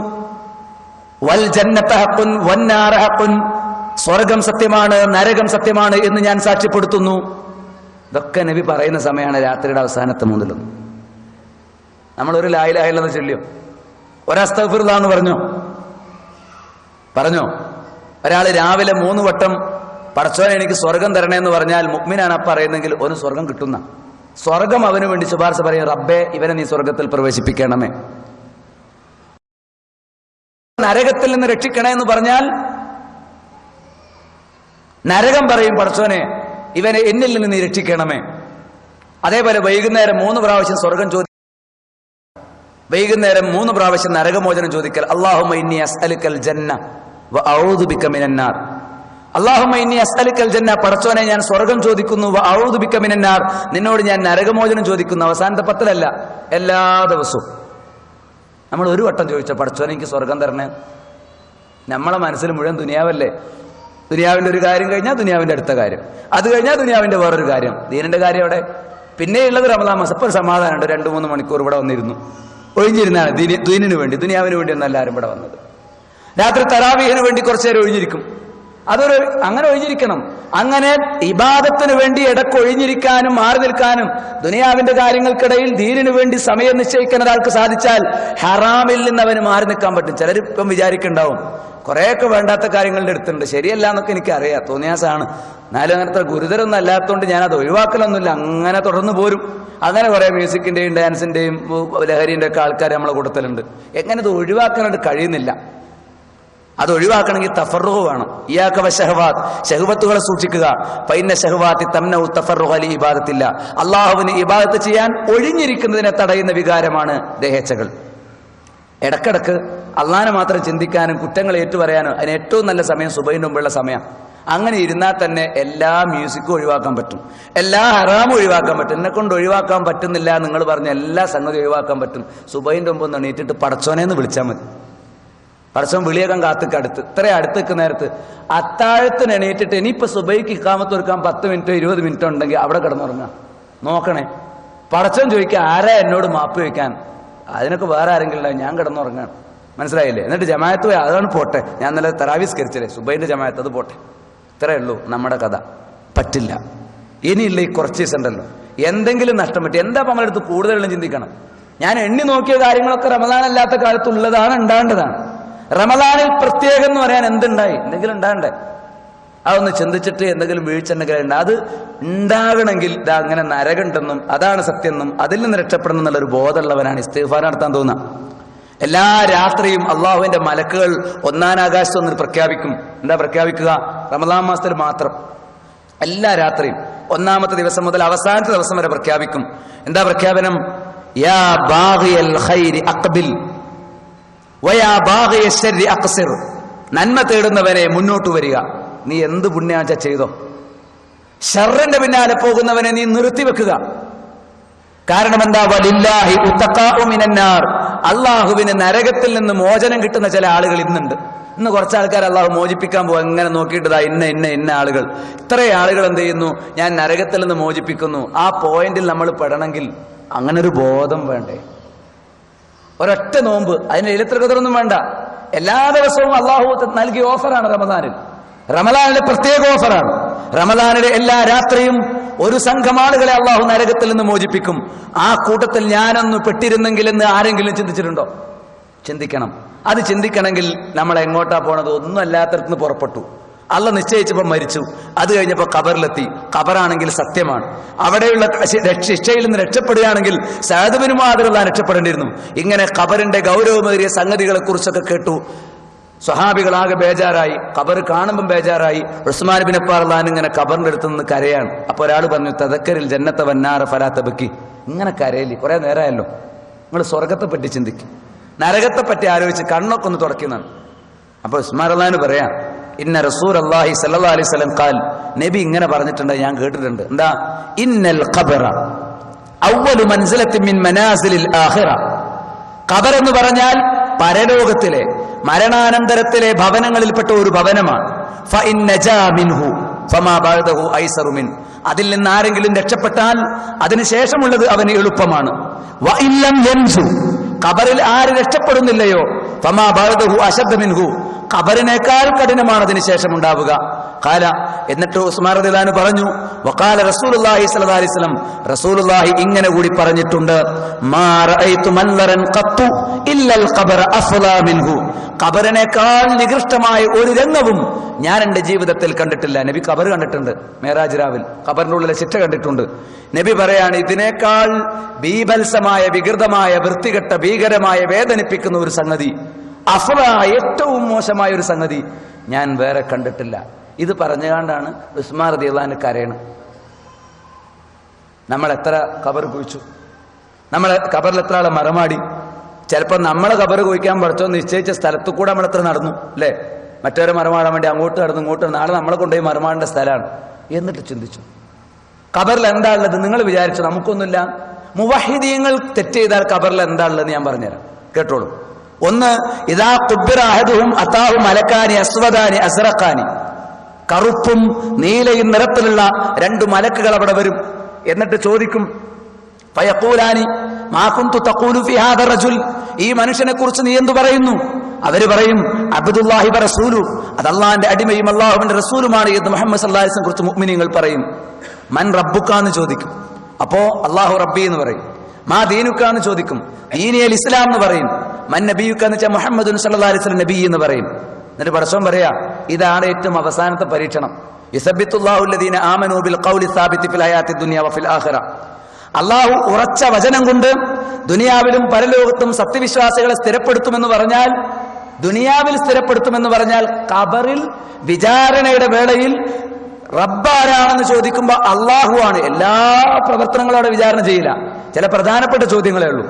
വൽ ജന്നത്ത് ഹഖ്ഖുൻ വന്നാർ ഹഖ്ഖുൻ, സ്വർഗം സത്യമാണ്, നരകം സത്യമാണ് എന്ന് ഞാൻ സാക്ഷ്യപ്പെടുത്തുന്നു. ഇതൊക്കെ നബി പറയുന്ന സമയമാണ് രാത്രിയുടെ അവസാനത്തെ 3-ൽ. നമ്മളൊരു ലാ ഇലാഹ ഇല്ലല്ലാഹ് ചൊല്ലിയോ? ഒരസ്തഗ്ഫിറുല്ലാഹ് എന്ന് പറഞ്ഞോ? ഒരാൾ രാവിലെ 3 വട്ടം പടച്ചോനെ എനിക്ക് സ്വർഗം തരണേ എന്ന് പറഞ്ഞാൽ മുഅ്മിനാണ് പറയുന്നെങ്കിൽ ഒരു സ്വർഗം കിട്ടുന്ന. സ്വർഗം അവന് വേണ്ടി ശുപാർശ പറയും, റബ്ബേ ഇവനെ നീ സ്വർഗത്തിൽ പ്രവേശിപ്പിക്കണമേ. നരകത്തിൽ നിന്ന് രക്ഷിക്കണേ എന്ന് പറഞ്ഞാൽ നരകം പറയും, പടച്ചോനെ ഇവനെ എന്നിൽ നിന്ന് നീ രക്ഷിക്കണമേ. അതേപോലെ വൈകുന്നേരം 3 പ്രാവശ്യം സ്വർഗം വൈകുന്നേരം 3 പ്രാവശ്യം നരകമോചനം ചോദിക്കൽ. അല്ലാഹുമ്മ ഇന്നി അസ്അലുക്കൽ ജന്ന വ അഊദു ബിക മിനന്നാർ. അല്ലാഹുമ്മ ഇന്നി അസ്അലുക്കൽ ജന്ന, പടച്ചോനെ ഞാൻ സ്വർഗം ചോദിക്കുന്നു, വഅഊദു ബിക മിനന്നാർ, നിന്നോട് ഞാൻ നരകമോചനം ചോദിക്കുന്നു. അവസാനത്തെ 10 എല്ലാ ദിവസവും നമ്മൾ ഒരു വട്ടം ചോദിച്ചോ, പടച്ചോനെ എനിക്ക് സ്വർഗം തരണേ. നമ്മളെ മനസ്സിൽ മുഴുവൻ ദുനിയാവല്ലേ. ദുനിയാവിന്റെ ഒരു കാര്യം കഴിഞ്ഞാൽ ദുനിയാവിന്റെ അടുത്ത കാര്യം, അത് കഴിഞ്ഞാൽ ദുനിയാവിന്റെ വേറൊരു കാര്യം. ദീനിന്റെ കാര്യം അവിടെ. പിന്നെയുള്ളത് റമദാൻ മാസം. ഇപ്പോൾ ഒരു സമാധാനമുണ്ട്, 2-3 മണിക്കൂർ ഇവിടെ വന്നിരുന്നു, ഒഴിഞ്ഞിരുന്നാണ് ദീനിന് വേണ്ടി, ദുനിയാവിന് വേണ്ടി ഒന്നും എല്ലാവരും ഇവിടെ വന്നത്. രാത്രി തറാവീഹിന് വേണ്ടി കുറച്ചു നേരം ഒഴിഞ്ഞിരിക്കും. അങ്ങനെ ഒഴിഞ്ഞിരിക്കണം. അങ്ങനെ ഇബാദത്തിന് വേണ്ടി ഇടയ്ക്ക് ഒഴിഞ്ഞിരിക്കാനും മാറി നിൽക്കാനും ദുനിയാവിന്റെ കാര്യങ്ങൾക്കിടയിൽ ദീനിനു വേണ്ടി സമയം നിശ്ചയിക്കാൻ ഒരാൾക്ക് സാധിച്ചാൽ ഹറാമിൽ നിന്ന് അവന് മാറി നിൽക്കാൻ പറ്റും. ചിലരിപ്പം വിചാരിക്കുന്നുണ്ടാവും കുറേയൊക്കെ വേണ്ടാത്ത കാര്യങ്ങളുടെ അടുത്തുണ്ട്, ശരിയല്ല എന്നൊക്കെ എനിക്കറിയാം, തോന്നിയാസാണ്, എന്നാലും അങ്ങനത്തെ ഗുരുതരമൊന്നും അല്ലാത്തതുകൊണ്ട് ഞാനത് ഒഴിവാക്കലൊന്നുമില്ല, അങ്ങനെ തുടർന്ന് പോരും. അങ്ങനെ കുറെ മ്യൂസിക്കിന്റെയും ഡാൻസിന്റെയും ലഹരിന്റെ ഒക്കെ ആൾക്കാർ നമ്മളെ കൂട്ടത്തിലുണ്ട്. എങ്ങനെ ഇത് ഒഴിവാക്കാനായിട്ട് കഴിയുന്നില്ല. അത് ഒഴിവാക്കണമെങ്കിൽ തഫറുഹ് വേണം. ഇയ്യാക വശഹവാത്ത്, ശഹവത്തുകളെ സൂക്ഷിക്കുക. ഫഇന്ന ശഹവാത്തി തംനഉ തഫറുഹ ലി ഇബാദത്തില്ല, അല്ലാഹുവിന് ഇബാദത്ത് ചെയ്യാൻ ഒഴിഞ്ഞിരിക്കുന്നതിനെ തടയുന്ന വികാരമാണ് ദേഹേച്ഛകൾ. ഇടക്കിടക്ക് അള്ളാനെ മാത്രം ചിന്തിക്കാനും കുറ്റങ്ങൾ ഏറ്റുപറയാനും അതിന് ഏറ്റവും നല്ല സമയം സുബഹിന്റെ മുമ്പുള്ള സമയം. അങ്ങനെ ഇരുന്നാൽ തന്നെ എല്ലാ മ്യൂസിക്കും ഒഴിവാക്കാൻ പറ്റും, എല്ലാ ഹറാമും ഒഴിവാക്കാൻ പറ്റും. എന്നെ കൊണ്ട് ഒഴിവാക്കാൻ പറ്റുന്നില്ല നിങ്ങൾ പറഞ്ഞ എല്ലാ സംഗതി ഒഴിവാക്കാൻ പറ്റും. സുബഹിന്റെ മുമ്പ് ഒന്ന് എണീറ്റിട്ട് പടച്ചോനെന്ന് വിളിച്ചാൽ മതി. പടച്ചോൻ വിളിയേക്കാൻ കാത്തുക്ക് അടുത്ത്, ഇത്ര അടുത്തേക്ക് നേരത്ത് അത്താഴത്തിന് എണീറ്റിട്ട് ഇനിയിപ്പോ സുബഹിക്ക് ഇഖാമത്ത് ഒരുക്കാൻ 10 മിനിറ്റോ 20 മിനിറ്റോ ഉണ്ടെങ്കിൽ അവിടെ കിടന്നുറങ്ങാം. നോക്കണേ, പടച്ചോൻ ചോദിക്കുക ആരാ എന്നോട് മാപ്പ് ചോദിക്കാൻ? അതിനൊക്കെ വേറെ ആരെങ്കിലും ഉണ്ടാവും, ഞാൻ കിടന്നുറങ്ങാൻ. മനസ്സിലായില്ലേ? എന്നിട്ട് ജമാഅത്ത് പോയി, അതാണ് പോട്ടെ, ഞാൻ നല്ല തറാവീസ്കരിച്ചില്ലേ സുബൈന്റെ ജമാഅത്ത്, അത് പോട്ടെ. ഇത്രയേ ഉള്ളൂ നമ്മുടെ കഥ. പറ്റില്ല. ഇനിയില്ല ഈ കുറച്ച് ദിവസം ഉണ്ടല്ലോ, എന്തെങ്കിലും നഷ്ടം പറ്റി എന്താ നമ്മളെടുത്ത് കൂടുതലും ചിന്തിക്കണം. ഞാൻ എണ്ണി നോക്കിയ കാര്യങ്ങളൊക്കെ റമദാൻ അല്ലാത്ത കാലത്തുള്ളതാണ്, ഉണ്ടാകേണ്ടതാണ്. റമദാനിൽ പ്രത്യേകം എന്ന് പറയാൻ എന്തുണ്ടായി? എന്തെങ്കിലും ഉണ്ടാകണ്ടേ? അതൊന്ന് ചിന്തിച്ചിട്ട് എന്തെങ്കിലും വീഴ്ച ഉണ്ടെങ്കിൽ അത് ഉണ്ടാകണമെങ്കിൽ ഇതാ അങ്ങനെ നരകണ്ടെന്നും അതാണ് സത്യമെന്നും അതിൽ നിന്ന് രക്ഷപ്പെടണം എന്നുള്ളൊരു ബോധമുള്ളവനാണ് ഇസ്തിഗ്ഫാർ നടത്താൻ തോന്നുക. എല്ലാ രാത്രിയും അള്ളാഹുവിന്റെ മലക്കുകൾ 1-ാം ആകാശത്ത് ഒന്ന് പ്രഖ്യാപിക്കും. എന്താ പ്രഖ്യാപിക്കുക? റമദാൻ മാസത്തിൽ മാത്രം എല്ലാ രാത്രിയും 1-ാമത്തെ ദിവസം മുതൽ അവസാനത്തെ ദിവസം വരെ പ്രഖ്യാപിക്കും. എന്താ പ്രഖ്യാപനം? യാ ബാഗിയൽ ഖൈരി അഖ്ബിൽ വയാ ബാഗിയ ശർരി അഖ്സിർ, നന്മ തേടുന്നവനെ മുന്നോട്ട് വരിക, നീ എന്ത് പുണ്യാച്ച ചെയ്തോ. ശർറിന്റെ പിന്നാലെ പോകുന്നവനെ നീ നിർത്തിവെക്കുക. കാരണം എന്താ? വലില്ലാഹി ഉത്തഖാഉ മിനന്നാർ, അള്ളാഹുവിന് നരകത്തിൽ നിന്ന് മോചനം കിട്ടുന്ന ചില ആളുകൾ ഇന്നുണ്ട്. ഇന്ന് കുറച്ച് ആൾക്കാർ അള്ളാഹു മോചിപ്പിക്കാൻ പോകും. എങ്ങനെ നോക്കിയിട്ടതാ ഇന്ന ആളുകൾ, ഇത്രയും ആളുകൾ എന്ത് ചെയ്യുന്നു, ഞാൻ നരകത്തിൽ നിന്ന് മോചിപ്പിക്കുന്നു. ആ പോയിന്റിൽ നമ്മൾ പെടണമെങ്കിൽ അങ്ങനെ ഒരു ബോധം വേണ്ടേ? ഒരൊറ്റ നോമ്പ്, അതിന് ലൈലത്തുൽ ഖദറൊന്നും വേണ്ട. എല്ലാ ദിവസവും അള്ളാഹു നൽകിയ ഓഫറാണ് റമദാനിൽ. റമദാനിലെ പ്രത്യേക ഓഫറാണ്. റമദാനിലെ എല്ലാ രാത്രിയും ഒരു സംഘം ആളുകളെ അള്ളാഹു നരകത്തിൽ നിന്ന് മോചിപ്പിക്കും. ആ കൂട്ടത്തിൽ ഞാനൊന്ന് പെട്ടിരുന്നെങ്കിൽ എന്ന് ആരെങ്കിലും ചിന്തിച്ചിട്ടുണ്ടോ? ചിന്തിക്കണം. അത് ചിന്തിക്കണമെങ്കിൽ നമ്മൾ എങ്ങോട്ടാ പോണത്? ഒന്നും അല്ലാത്തടത്തുനിന്ന് പുറപ്പെട്ടു. അള്ള നിശ്ചയിച്ചപ്പോൾ മരിച്ചു, അത് കഴിഞ്ഞപ്പോൾ ഖബറിലെത്തി. ഖബറാണെങ്കിൽ സത്യമാണ്. അവിടെയുള്ള ശിക്ഷയിൽ നിന്ന് രക്ഷപ്പെടുകയാണെങ്കിൽ സഅദ് ബിൻ മുആദ് രക്ഷപ്പെടേണ്ടിയിരുന്നു. ഇങ്ങനെ ഖബറിന്റെ ഗൗരവമേറിയ സംഗതികളെ കുറിച്ചൊക്കെ കേട്ടു. സ്വഹാബികളാകെ ബേജാറായി, ഖബർ കാണുമ്പം ബേജാറായി. ഉസ്മാൻ ബിൻ അഫ്ഫാൻ ഇങ്ങനെ ഖബറിന്റെ അടുത്ത് നിന്ന് കരയാണ്. അപ്പൊ ഒരാൾ പറഞ്ഞു, തദക്കറിൽ ജന്നത്ത വന്നാറ ഫലാ തബ്കി. ഇങ്ങനെ കരയില്ലേ, കുറെ നേരമായല്ലോ, നിങ്ങൾ സ്വർഗത്തെ പറ്റി ചിന്തിക്കും, നരകത്തെ പറ്റി ആലോചിച്ച് കണ്ണൊക്കെ ഒന്ന് തുടക്കുന്നതാണ്. അപ്പൊ ഉസ്മാൻ റളിയല്ലാഹു അൻഹു പറയാം, ഇന്ന റസൂലുള്ളാഹി സ്വല്ലല്ലാഹു അലൈഹി വസല്ലം ഖാൽ, നബി ഇങ്ങനെ പറഞ്ഞിട്ടുണ്ട്, ഞാൻ കേട്ടിട്ടുണ്ട്. എന്താ? ഇന്നൽ ഖബറ അവ്വലു മൻസിലത്തിൻ മിൻ മനാസിലിൽ ആഖിറ. ഖബർ എന്ന് പറഞ്ഞാൽ പരലോകത്തിലെ മരണാനന്തരത്തിലെ ഭവനങ്ങളിൽപ്പെട്ട ഒരു ഭവനമാണ്. ഫഇൻ നജാ മിൻഹു ഫമാ ബഅദഹു ഐസറു മിൻ. അതിൽ നിന്ന് ആരെങ്കിലും രക്ഷപ്പെട്ടാൽ അതിനുശേഷമുള്ളത് അവന് എളുപ്പമാണ്. വഇൻ ലം യൻജു, ഖബറിൽ ആര് രക്ഷപ്പെടുന്നില്ലയോ, ഫമാ ബഅദഹു അശദ്ദ മിൻഹു, ഖബറിനേക്കാൾ കഠിനമാണ് അതിന് ശേഷം ഉണ്ടാവുക. ഖാല, എന്നിട്ട് ഉസ്മാൻ റളിയല്ലാഹു അൻഹു പറഞ്ഞു, വഖാല റസൂലുള്ളാഹി സ്വല്ലല്ലാഹു അലൈഹി വസല്ലം, റസൂലുള്ളാഹി ഇങ്ങനെ കൂടി പറഞ്ഞിട്ടുണ്ട്, മാ റഅയ്തു മൻലറൻ ഖത്തു ഇല്ലൽ ഖബറ അഫ്ളാ മിൻഹു. ഖബറിനേക്കാൾ നികൃഷ്ടമായ ഒരു രംഗവും ഞാൻ എൻ്റെ ജീവിതത്തിൽ കണ്ടിട്ടില്ല. നബി ഖബർ കണ്ടിട്ടുണ്ട്, മേറാജ് രാവിൽ ഖബറിന്റെ ഉള്ളിലെ ശിക്ഷ കണ്ടിട്ടുണ്ട്. നബി പറയാണ്, ഇതിനേക്കാൾ ബീഭത്സമായ, വികൃതമായ, വൃത്തികെട്ട, ഭീകരമായ, വേദനിപ്പിക്കുന്ന ഒരു സംഗതി, അഫ്ള, ഏറ്റവും മോശമായ ഒരു സംഗതി ഞാൻ വേറെ കണ്ടിട്ടില്ല. ഇത് പറഞ്ഞുകൊണ്ടാണ് ഉസ്മാൻ റളിയല്ലാഹു അൻഹു കരയണം. നമ്മൾ എത്ര ഖബർ കുഴിച്ചു, നമ്മളെ ഖബറിൽ എത്ര ആളെ മറമാടി. ചിലപ്പോൾ നമ്മളെ ഖബർ കുഴിക്കാൻ പഠിച്ചോ നിശ്ചയിച്ച സ്ഥലത്തു കൂടെ നമ്മൾ എത്ര നടന്നു, അല്ലേ? മറ്റവരെ മറമാടാൻ വേണ്ടി അങ്ങോട്ട് കടന്ന് ഇങ്ങോട്ട്, നാളെ നമ്മളെ കൊണ്ടുപോയി മറമാടേണ്ട സ്ഥലമാണ്. എന്നിട്ട് ചിന്തിച്ചു, ഖബറിൽ എന്താ ഉള്ളത്? നിങ്ങൾ വിചാരിച്ചു നമുക്കൊന്നുമില്ല. മുവഹിദീങ്ങൾ തെറ്റ് ചെയ്താൽ ഖബറിൽ എന്താ ഉള്ളത് ഞാൻ പറഞ്ഞുതരാം, കേട്ടോളൂ. ഒന്ന്, ഇദാ ഖുബ്ബിറ അഹദുഹും അതാഹു മലക്കാനി അസ്വദാനി അസ്റഖാനി, കറുപ്പും നീലയും നിറത്തിലുള്ള 2 മലക്കുകൾ അവിടെ വരും. എന്നിട്ട് ചോദിക്കും, ഫയഖൂലാനി മാ കുന്തു തഖൂലു ഫി ഹാദാ റജുൽ, ഈ മനുഷ്യനെ കുറിച്ച് നീ എന്തു പറയുന്നു? അവര് പറയും, അബ്ദുല്ലാഹി വ റസൂലു, അത് അള്ളാഹിന്റെ അടിമയും അള്ളാഹുവിന്റെ റസൂലുമാണ് എന്ന് മുഹമ്മദ് സല്ലല്ലാഹു അലൈഹി വസല്ലം കുറിച്ച് മുഅ്മിനീങ്ങൾ പറയും. മൻ റബ്ബുക എന്ന് ചോദിക്കും, അപ്പോ അള്ളാഹു റബ്ബി എന്ന് പറയും. മാ ദീനുക എന്ന് ചോദിക്കും, ദീനിയൽ ഇസ്ലാം എന്ന് പറയും. മൻ നബിയുക എന്ന് വെച്ചാൽ മുഹമ്മദ് സല്ലല്ലാഹു അലൈഹി വസല്ലം നബി എന്ന് പറയും. എന്നിട്ട് പടച്ചോൻ പറയാ, ഇതാണ് ഏറ്റവും അവസാനത്തെ പരീക്ഷണം. യുസബ്ബിത്തുല്ലാഹു അല്ലദീന ആമനൂ ബിൽ ഖൗലി സാബിതി ഫിൽ ഹയാത്തി ദുനിയ വ ഫിൽ ആഖിറ, അള്ളാഹു ഉറച്ച വചനം കൊണ്ട് ദുനിയാവിലും പരലോകത്തും സത്യവിശ്വാസികളെ സ്ഥിരപ്പെടുത്തുമെന്ന് പറഞ്ഞാൽ, ദുനിയാവിൽ സ്ഥിരപ്പെടുത്തുമെന്ന് പറഞ്ഞാൽ ഖബറിൽ വിചാരണയുടെ വേളയിൽ റബ്ബാരാണെന്ന് ചോദിക്കുമ്പോൾ അള്ളാഹു ആണ്. എല്ലാ പ്രവർത്തനങ്ങളും അവിടെ വിചാരണ ചെയ്യില്ല, ചില പ്രധാനപ്പെട്ട ചോദ്യങ്ങളേ ഉള്ളൂ.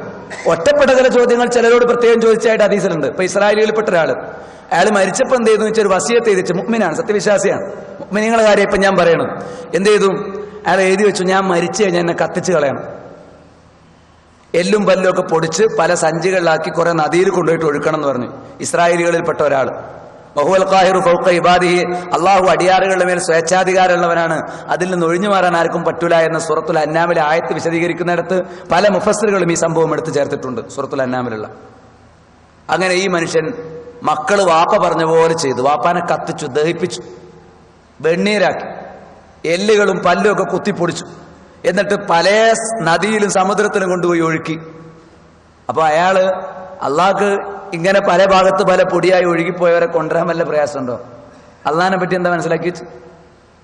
ഒറ്റപ്പെട്ട ചില ചോദ്യങ്ങൾ ചിലരോട് പ്രത്യേകം ചോദിച്ചായിട്ട് ഹദീസിലുണ്ട്. ഇപ്പൊ ഇസ്രായേലിൽപ്പെട്ട അയാൾ മരിച്ചപ്പോൾ എന്ത് ചെയ്തു വെച്ചാൽ ഒരു വസിയത്ത് എഴുതിച്ചു. മുഅ്മിനാണ്, സത്യവിശ്വാസിയാണ്. മുഅ്മിനീങ്ങളുടെ കാര്യം ഇപ്പൊ ഞാൻ പറയണം. എന്ത് ചെയ്തു? അയാൾ എഴുതി വെച്ചു, ഞാൻ മരിച്ചു കഴിഞ്ഞാൽ എന്നെ കത്തിച്ച് കളയണം. എല്ലും പല്ലും ഒക്കെ പൊടിച്ച് പല സഞ്ചികളിലാക്കി കുറെ നദിയിൽ കൊണ്ടുപോയിട്ട് ഒഴുക്കണം എന്ന് പറഞ്ഞു. ഇസ്രായേലികളിൽപ്പെട്ട ഒരാൾ. വഹുവൽ ഖാഹിറു ഫൗഖ ഇബാദിഹി, അള്ളാഹു അടിയാറുകളുടെ മേൽ സ്വേച്ഛാധികാരമുള്ളവനാണ്, അതിൽ നിന്ന് ഒഴിഞ്ഞു മാറാൻ ആർക്കും പറ്റൂല എന്ന സൂറത്തുൽ അന്നാമിലെ ആയത്ത് വിശദീകരിക്കുന്നിടത്ത് പല മുഫസ്സിറുകളും ഈ സംഭവം എടുത്തു ചേർത്തിട്ടുണ്ട് സൂറത്തുൽ അന്നാമിലുള്ള. അങ്ങനെ ഈ മനുഷ്യൻ മക്കള് വാപ്പ പറഞ്ഞ പോലെ ചെയ്തു. വാപ്പാനെ കത്തിച്ചു, ദഹിപ്പിച്ചു, വെണ്ണീരാക്കി, എല്ലുകളും പല്ലും ഒക്കെ കുത്തിപ്പൊടിച്ചു. എന്നിട്ട് പല നദിയിലും സമുദ്രത്തിലും കൊണ്ടുപോയി ഒഴുക്കി. അപ്പൊ അയാള് അള്ളാഹ്ക്ക് ഇങ്ങനെ പല ഭാഗത്ത് പല പൊടിയായി ഒഴുകിപ്പോയവരെ കൊണ്ടുവരാൻ വല്ല പ്രയാസമുണ്ടോ? അള്ളാഹിനെ പറ്റി എന്താ മനസ്സിലാക്കി വെച്ചു?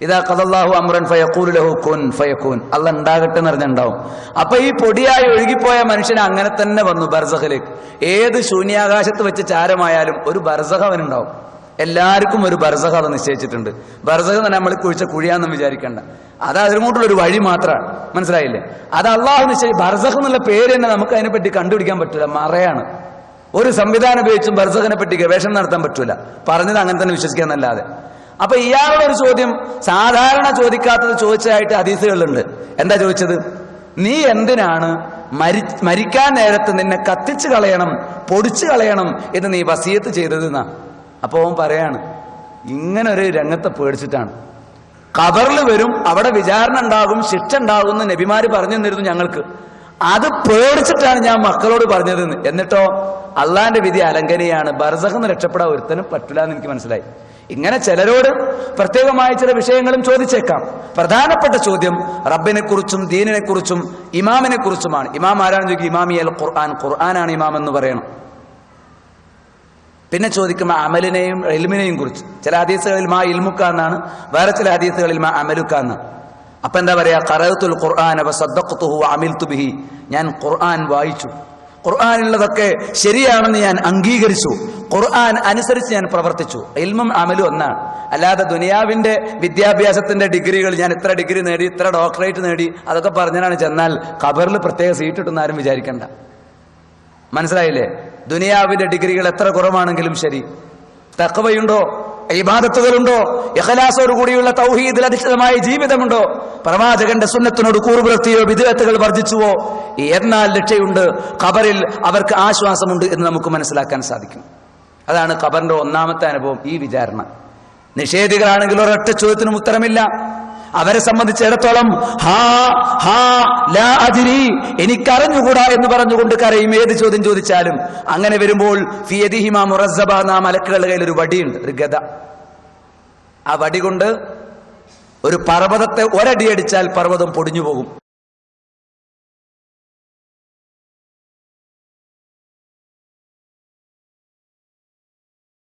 ഇതാ ഖദല്ലാഹു അംറൻ ഫയഖൂലു ലഹു കുൻ ഫയകൂൻ, അള്ളാഹ് ഉണ്ടാകട്ടെ എന്ന് പറഞ്ഞുണ്ടാവും. അപ്പൊ ഈ പൊടിയായി ഒഴുകിപ്പോയ മനുഷ്യന് അങ്ങനെ തന്നെ വന്നു ബർസഖിലേക്ക്. ഏത് ശൂന്യാകാശത്ത് വെച്ച് ചാരമായാലും ഒരു ബർസഖ് അവനുണ്ടാവും. എല്ലാവർക്കും ഒരു ബർസഖ് അത് നിശ്ചയിച്ചിട്ടുണ്ട്. ബർസഖ് തന്നെ നമ്മൾ കുഴിച്ച കുഴിയാണെന്ന് വിചാരിക്കണ്ട, അത് അതിനോട്ടുള്ള ഒരു വഴി മാത്രമാണ്. മനസ്സിലായില്ലേ? അത് അള്ളാഹു നിശ്ചയിച്ചു. ബർസഖ് എന്നുള്ള പേര് തന്നെ നമുക്ക് അതിനെപ്പറ്റി കണ്ടുപിടിക്കാൻ പറ്റില്ല, മറയാണ്. ഒരു സംവിധാനം ഉപയോഗിച്ചും ബർസഖിനെ പറ്റി ഗവേഷണം നടത്താൻ പറ്റൂല. പറഞ്ഞത് അങ്ങനെ തന്നെ വിശ്വസിക്കാന്നല്ലാതെ. അപ്പൊ ഇയാളുടെ ഒരു ചോദ്യം സാധാരണ ചോദിക്കാത്തത് ചോദിച്ചതായിട്ട് ഹദീസുകളുണ്ട്. എന്താ ചോദിച്ചത്? നീ എന്തിനാണ് മരിക്കാൻ നേരത്ത് നിന്നെ കത്തിച്ചു കളയണം, പൊടിച്ചു കളയണം എന്ന് നീ വസിയത്ത് ചെയ്തത് എന്നാ. അപ്പൊ അവൻ പറയാണ്, ഇങ്ങനെ ഒരു രംഗത്തെ പേടിച്ചിട്ടാണ്. ഖബറിൽ വരും, അവിടെ വിചാരണ ഉണ്ടാകും, ശിക്ഷ ഉണ്ടാകും എന്ന് നബിമാര് പറഞ്ഞു തന്നിരുന്നു ഞങ്ങൾക്ക്. അത് പേടിച്ചിട്ടാണ് ഞാൻ മക്കളോട് പറഞ്ഞതെന്ന്. എന്നിട്ടോ അള്ളാന്റെ വിധി അലങ്കനയാണ്, ബർസഖിന്ന് രക്ഷപ്പെടാൻ ഒരുത്തനും പറ്റില്ല എന്ന് എനിക്ക് മനസ്സിലായി. ഇങ്ങനെ ചിലരോട് പ്രത്യേകമായ ചില വിഷയങ്ങളും ചോദിച്ചേക്കാം. പ്രധാനപ്പെട്ട ചോദ്യം റബ്ബിനെ കുറിച്ചും ദീനിനെ കുറിച്ചും ഇമാമിനെ കുറിച്ചുമാണ്. ഇമാം ആരാണെന്ന് ചോദിക്കും, ഇമാമിയൽ ഖുർആൻ, ഖുർആനാണ് ഇമാം എന്ന് പറയണം. പിന്നെ ചോദിക്കും അമലിനെയും ഇൽമിനെയും കുറിച്ച്. ചില ഹദീസുകളിൽ മാ ഇൽമുക്ക എന്നാണ്, വേറെ ചില ഹദീസുകളിൽ മാ അമലുക്ക എന്നാണ്. അപ്പൊ എന്താ പറയാ? ഖറഅതുൽ ഖുർആന വസദ്ദഖ്തുഹു വഅമിൽതു ബിഹി, ഞാൻ ഖുർആൻ വായിച്ചു, ഖുർആനുള്ളതൊക്കെ ശരിയാണെന്ന് ഞാൻ അംഗീകരിച്ചു, ഖുർആൻ അനുസരിച്ച് ഞാൻ പ്രവർത്തിച്ചു. ഇൽമും അമലും ഒന്നാണ്. അല്ലാതെ ദുനിയാവിന്റെ വിദ്യാഭ്യാസത്തിന്റെ ഡിഗ്രികൾ, ഞാൻ ഇത്ര ഡിഗ്രി നേടി, ഇത്ര ഡോക്ടറേറ്റ് നേടി, അതൊക്കെ പറഞ്ഞാണ് ചെന്നാൽ ഖബറിൽ പ്രത്യേക സീറ്റ് ഇട്ടെന്ന് ആരും വിചാരിക്കണ്ട. മനസ്സിലായില്ലേ? ദുനിയാവിന്റെ ഡിഗ്രികൾ എത്ര കുറവാണെങ്കിലും ശരി, തഖ്വയുണ്ടോ, ഇബാദത്തുകളുണ്ടോ, ഇഖ്ലാസോട് കൂടിയുള്ള തൗഹീദിൽ അധിഷ്ഠിതമായ ജീവിതമുണ്ടോ, പ്രവാചകന്റെ സുന്നത്തിനോട് കൂറുപുലർത്തിയോ, വിദ്അത്തുകൾ വർജിച്ചുവോ, എന്നാൽ രക്ഷയുണ്ട്, ഖബറിൽ അവർക്ക് ആശ്വാസമുണ്ട് എന്ന് നമുക്ക് മനസ്സിലാക്കാൻ സാധിക്കും. അതാണ് ഖബറിന്റെ ഒന്നാമത്തെ അനുഭവം, ഈ വിചാരണ. നിഷേധികളാണെങ്കിൽ ഒരൊറ്റ ചോദ്യത്തിനും ഉത്തരമില്ല. അവരെ സംബന്ധിച്ചിടത്തോളം എനിക്കറിഞ്ഞുകൂടാ എന്ന് പറഞ്ഞുകൊണ്ട് കരയും ഏത് ചോദ്യം ചോദിച്ചാലും. അങ്ങനെ വരുമ്പോൾ ഫിയദിഹിമാ മുറസ്സബ, ആ മലക്കുകളുടെ കയ്യിൽ ഒരു വടിയുണ്ട്, ഒരു ഗദ. ആ വടി കൊണ്ട് ഒരു പർവ്വതത്തെ ഒരടി അടിച്ചാൽ പർവ്വതം പൊടിഞ്ഞു പോകും.